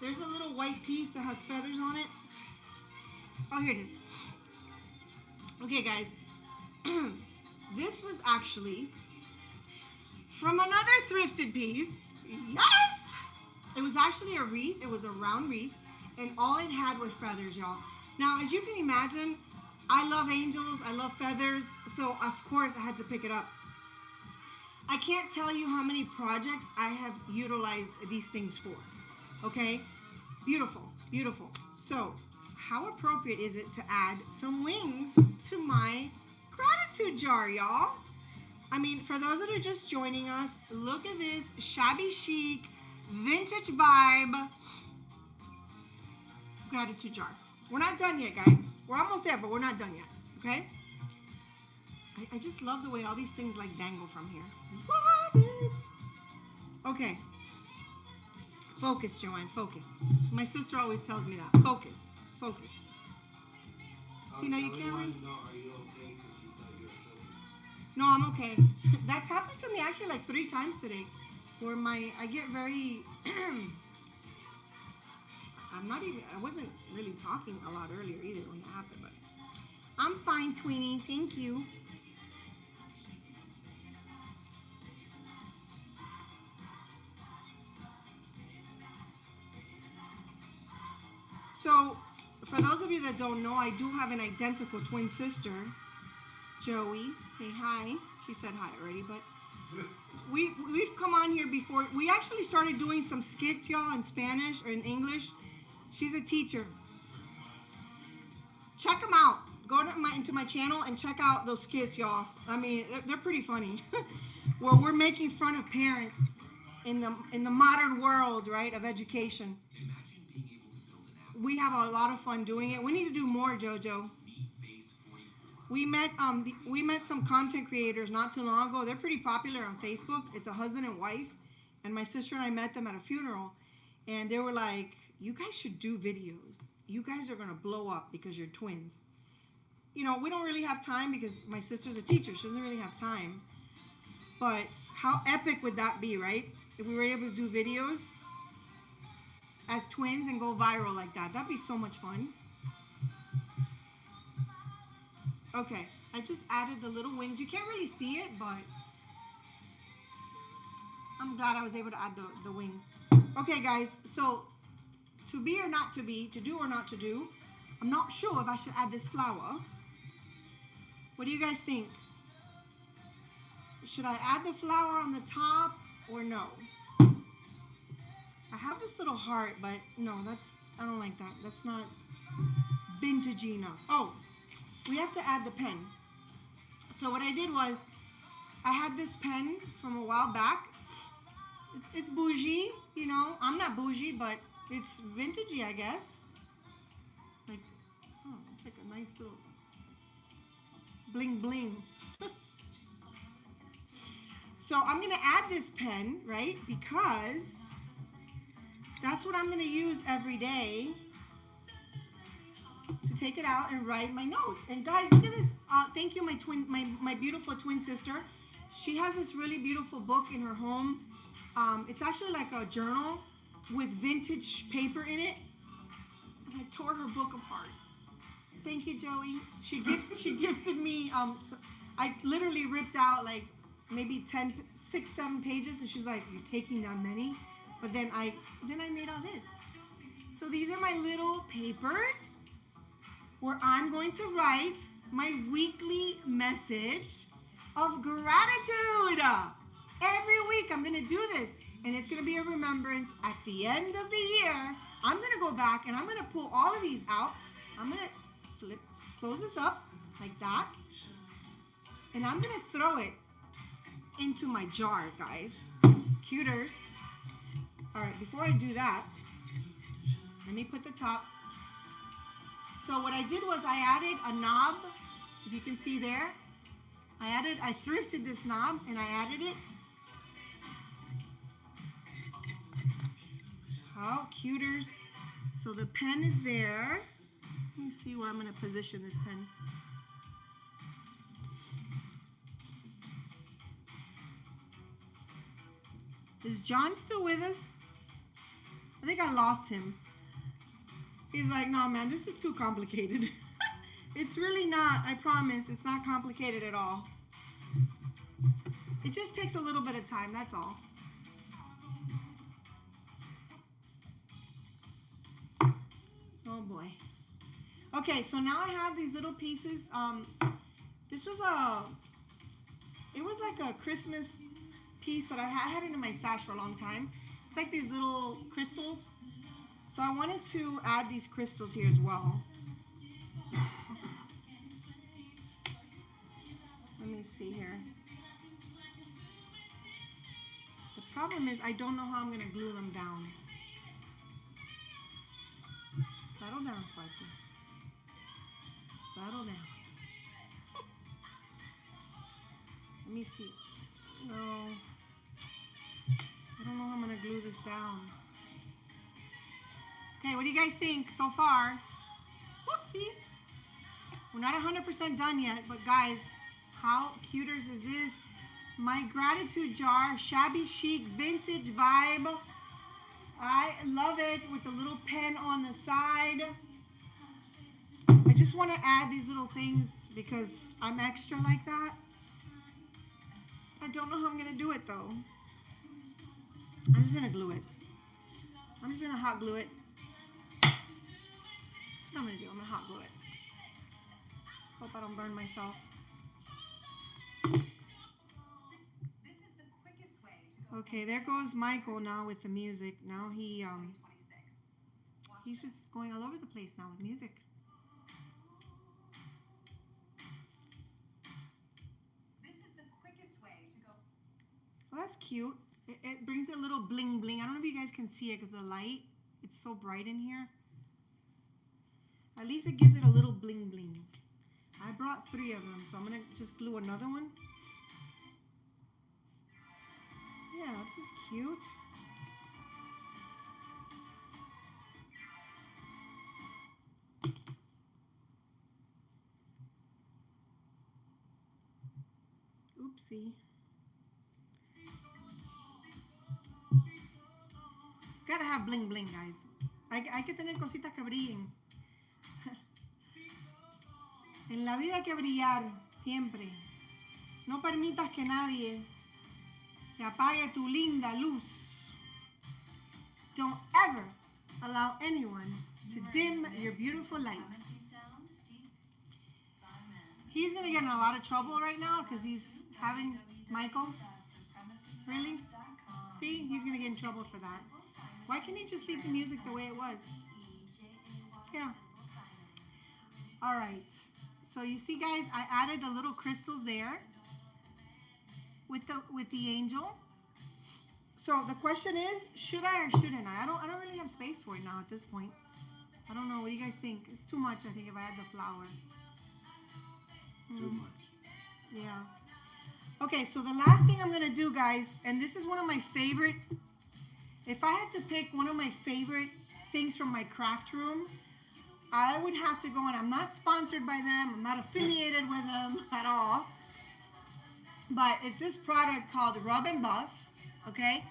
there's a little white piece that has feathers on it. Oh, here it is. Okay, guys. This was actually from another thrifted piece. Yes! It was actually a wreath. It was a round wreath. And all it had were feathers, y'all. Now, as you can imagine, I love angels. I love feathers. So, of course, I had to pick it up. I can't tell you how many projects I have utilized these things for. Okay? Beautiful. Beautiful. So, how appropriate is it to add some wings to my gratitude jar, y'all? I mean, for those that are just joining us, look at this shabby chic, vintage vibe gratitude jar. We're not done yet, guys. We're almost there, but we're not done yet. Okay? I just love the way all these things like dangle from here. Love it. Okay. Focus, Joanne. Focus. My sister always tells me that. Focus. Focus. See, now you can't read. No, I'm okay. That's happened to me actually like 3 times today. Where I get very, I wasn't really talking a lot earlier either when it happened, but I'm fine, Tweenie. Thank you. So, for those of you that don't know, I do have an identical twin sister, Joey. Say hi. She said hi already, but we've come on here before. We actually started doing some skits, y'all, in Spanish or in English. She's a teacher. Check them out. Go into my channel and check out those skits, y'all. I mean, they're pretty funny. Where we're making fun of parents in the modern world, right, of education. We have a lot of fun doing it. We need to do more, JoJo. We met some content creators not too long ago. They're pretty popular on Facebook. It's a husband and wife, and my sister and I met them at a funeral, and they were like, "You guys should do videos. You guys are gonna blow up because you're twins." You know, we don't really have time because my sister's a teacher. She doesn't really have time. But how epic would that be, right? If we were able to do videos as twins and go viral like that. That'd be so much fun. Okay, I just added the little wings. You can't really see it, but I'm glad I was able to add the wings. Okay, guys, so to be or not to be, to do or not to do, I'm not sure if I should add this flower. What do you guys think? Should I add the flower on the top or no? I have this little heart, but no, I don't like that. That's not vintagey enough. Oh, we have to add the pen. So what I did was, I had this pen from a while back. It's bougie, you know. I'm not bougie, but it's vintagey, I guess. Like, oh, it's like a nice little bling bling. So I'm going to add this pen, right? Because that's what I'm going to use every day to take it out and write my notes. And guys, look at this. Thank you, my beautiful twin sister. She has this really beautiful book in her home. It's actually like a journal with vintage paper in it. And I tore her book apart. Thank you, Joey. She gifted me. I literally ripped out like maybe 6, 7 pages, and she's like, "You're taking that many?" But then I made all this. So these are my little papers where I'm going to write my weekly message of gratitude. Every week I'm going to do this, and it's going to be a remembrance at the end of the year. I'm going to go back and I'm going to pull all of these out. I'm going to close this up like that, and I'm going to throw it into my jar, guys. Cuters. All right, before I do that, let me put the top. So what I did was I added a knob, as you can see there. I thrifted this knob and I added it. How cuters. So the pen is there. Let me see where I'm going to position this pen. Is John still with us? I think I lost him. He's like, "No, man, this is too complicated." It's really not. I promise. It's not complicated at all. It just takes a little bit of time. That's all. Oh, boy. Okay, so now I have these little pieces. This was it was like a Christmas piece that I had it in my stash for a long time. It's like these little crystals. So I wanted to add these crystals here as well. Let me see here. The problem is I don't know how I'm going to glue them down. Settle down, Sparky. Settle down. Let me see. No. I don't know how I'm going to glue this down. Okay, what do you guys think so far? Whoopsie. We're not 100% done yet, but guys, how cuters is this? My gratitude jar, shabby chic, vintage vibe. I love it with the little pen on the side. I just want to add these little things because I'm extra like that. I don't know how I'm going to do it though. I'm just going to glue it. I'm just going to hot glue it. That's what I'm going to do. I'm going to hot glue it. Hope I don't burn myself. Okay, there goes Michael now with the music. Now he's just going all over the place now with music. This is the quickest way to go. Well, that's cute. It brings a little bling bling. I don't know if you guys can see it because the light, it's so bright in here. At least it gives it a little bling bling. I brought 3 of them, so I'm going to just glue another one. Yeah, this is cute. Oopsie. Gotta have bling bling, guys. Hay que tener cositas que brillen. En la vida hay que brillar, siempre. No permitas que nadie te apague tu linda luz. Don't ever allow anyone to dim your beautiful light. He's going to get in a lot of trouble right now because he's having Michael. Really? See? He's going to get in trouble for that. Why can't he just leave the music the way it was? Yeah. All right. So you see, guys, I added the little crystals there with the angel. So the question is, should I or shouldn't I? I don't really have space for it now at this point. I don't know. What do you guys think? It's too much, I think, if I add the flour. Too much. Yeah. Okay, so the last thing I'm going to do, guys, and this is one of my favorite, if I had to pick one of my favorite things from my craft room, I would have to go, and I'm not sponsored by them, I'm not affiliated with them at all, but it's this product called Rub and Buff, okay?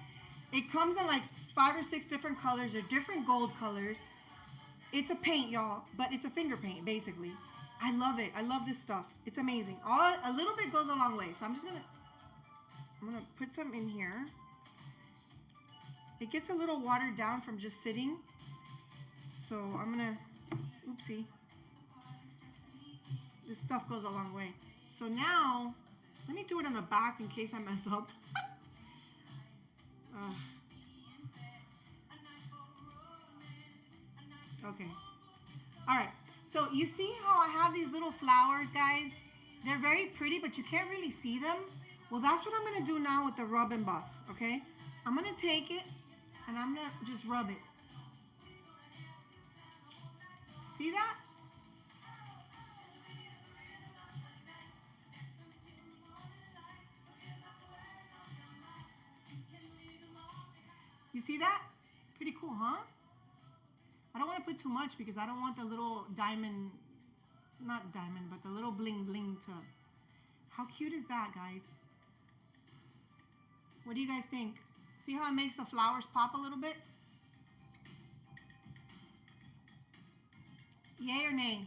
It comes in like 5 or 6 different colors, or different gold colors. It's a paint, y'all, but it's a finger paint, basically. I love it. I love this stuff. It's amazing. A little bit goes a long way. So I'm gonna put some in here. It gets a little watered down from just sitting. So I'm gonna, oopsie. This stuff goes a long way. So now, let me do it on the back in case I mess up. Okay. All right. So you see how I have these little flowers, guys? They're very pretty, but you can't really see them. Well, that's what I'm going to do now with the Rub and Buff, okay? I'm going to take it, and I'm going to just rub it. See that? You see that? Pretty cool, huh? I don't want to put too much because I don't want the little diamond, not diamond, but the little bling bling to. How cute is that, guys? What do you guys think? See how it makes the flowers pop a little bit? Yay or nay?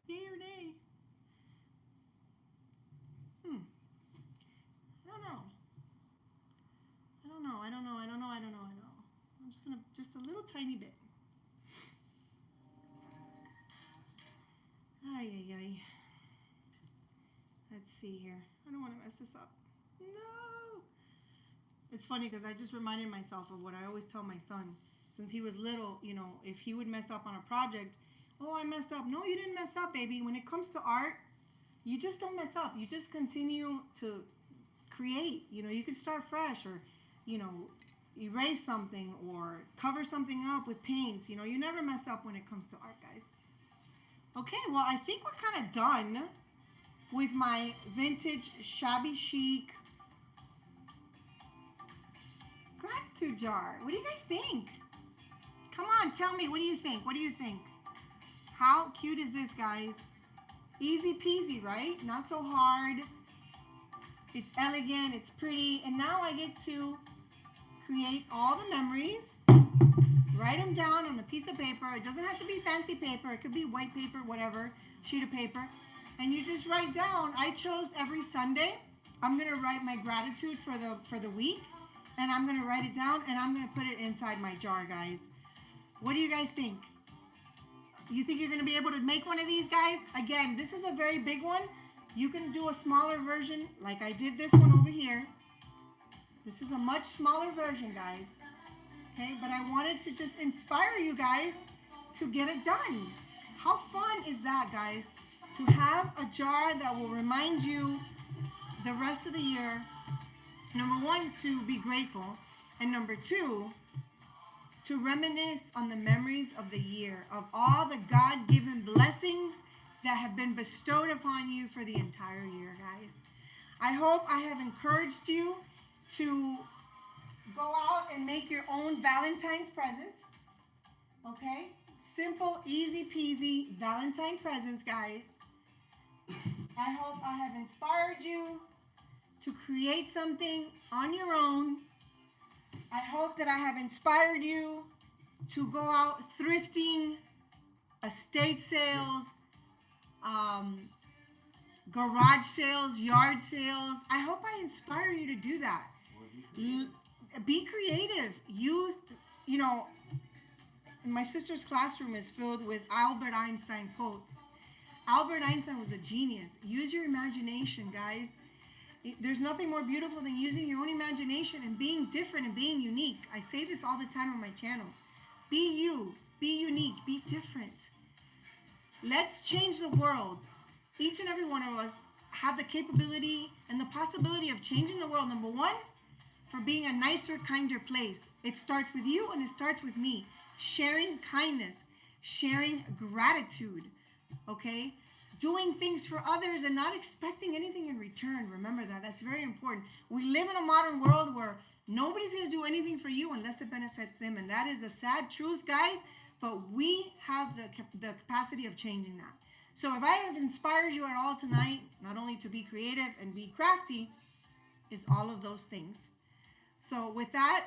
Yay or nay? I don't know. I'm just gonna, just a little tiny bit. Ay, ay, ay. Let's see here. I don't want to mess this up. No! It's funny because I just reminded myself of what I always tell my son. Since he was little, you know, if he would mess up on a project, oh, I messed up. No, you didn't mess up, baby. When it comes to art, you just don't mess up. You just continue to create. You know, you could start fresh, or, you know, erase something or cover something up with paint. You know, you never mess up when it comes to art, guys. Okay, well, I think we're kind of done with my vintage shabby chic gratitude jar. What do you guys think? Come on, tell me, what do you think? What do you think? How cute is this, guys? Easy peasy, right? Not so hard. It's elegant, it's pretty, and now I get to create all the memories, write them down on a piece of paper. It doesn't have to be fancy paper. It could be white paper, whatever, sheet of paper. And you just write down, I chose every Sunday, I'm going to write my gratitude for the week, and I'm going to write it down, and I'm going to put it inside my jar, guys. What do you guys think? You think you're going to be able to make one of these, guys? Again, this is a very big one. You can do a smaller version, like I did this one over here. This is a much smaller version, guys. Okay, but I wanted to just inspire you guys to get it done. How fun is that, guys? To have a jar that will remind you the rest of the year, number one, to be grateful, and number two, to reminisce on the memories of the year, of all the God-given blessings that have been bestowed upon you for the entire year, guys. I hope I have encouraged you to go out and make your own Valentine's presents, okay? Simple, easy peasy Valentine presents, guys. I hope I have inspired you to create something on your own. I hope that I have inspired you to go out thrifting, estate sales, garage sales, yard sales. I hope I inspire you to do that. Be creative. Use, you know, my sister's classroom is filled with Albert Einstein quotes. Albert Einstein was a genius. Use your imagination, guys. There's nothing more beautiful than using your own imagination and being different and being unique. I say this all the time on my channel. Be you. Be unique. Be different. Let's change the world. Each and every one of us have the capability and the possibility of changing the world. Number one, for being a nicer, kinder place. It starts with you and it starts with me. sharing kindness, sharing gratitude, okay? Doing things for others and not expecting anything in return. Remember that. That's very important. We live in a modern world where nobody's going to do anything for you unless it benefits them. And that is a sad truth, guys. But we have the capacity of changing that. So if I have inspired you at all tonight, not only to be creative and be crafty, it's all of those things. So with that,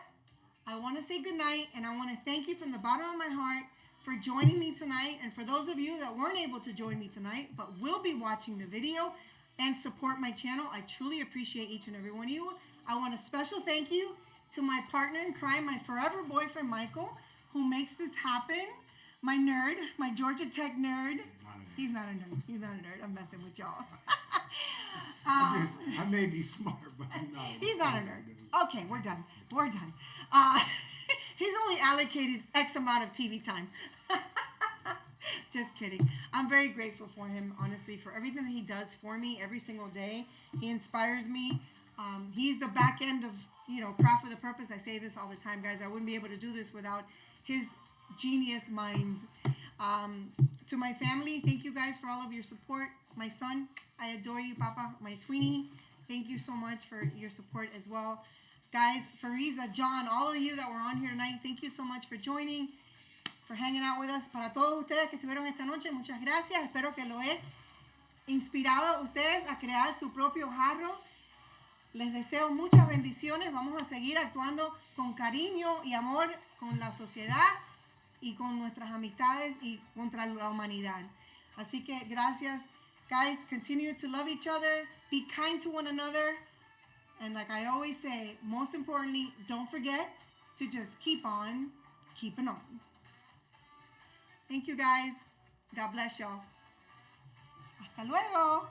I want to say goodnight. And I want to thank you from the bottom of my heart for joining me tonight. And for those of you that weren't able to join me tonight, but will be watching the video and support my channel, I truly appreciate each and every one of you. I want a special thank you to my partner in crime, my forever boyfriend, Michael, who makes this happen. My nerd, my Georgia Tech nerd. He's not a nerd. He's not a nerd. I'm messing with y'all. I may be smart, but I'm not. He's not a nerd. Okay, we're done. We're done. He's only allocated X amount of TV time. Just kidding. I'm very grateful for him, honestly, for everything that he does for me every single day. He inspires me. He's the back end of, Craft with a Purpose. I say this all the time, guys. I wouldn't be able to do this without his genius mind. To my family, thank you guys for all of your support. My son, I adore you, Papa. My Sweeney, thank you so much for your support as well. Guys, Fariza, John, all of you that were on here tonight, thank you so much for joining, for hanging out with us. Para todos ustedes que estuvieron esta noche, muchas gracias. Espero que lo he inspirado a ustedes a crear su propio jarro. Les deseo muchas bendiciones. Vamos a seguir actuando con cariño y amor con la sociedad y con nuestras amistades y contra la humanidad. Así que gracias. Guys, continue to love each other. Be kind to one another. And like I always say, most importantly, don't forget to just keep on keeping on. Thank you, guys. God bless y'all. Hasta luego.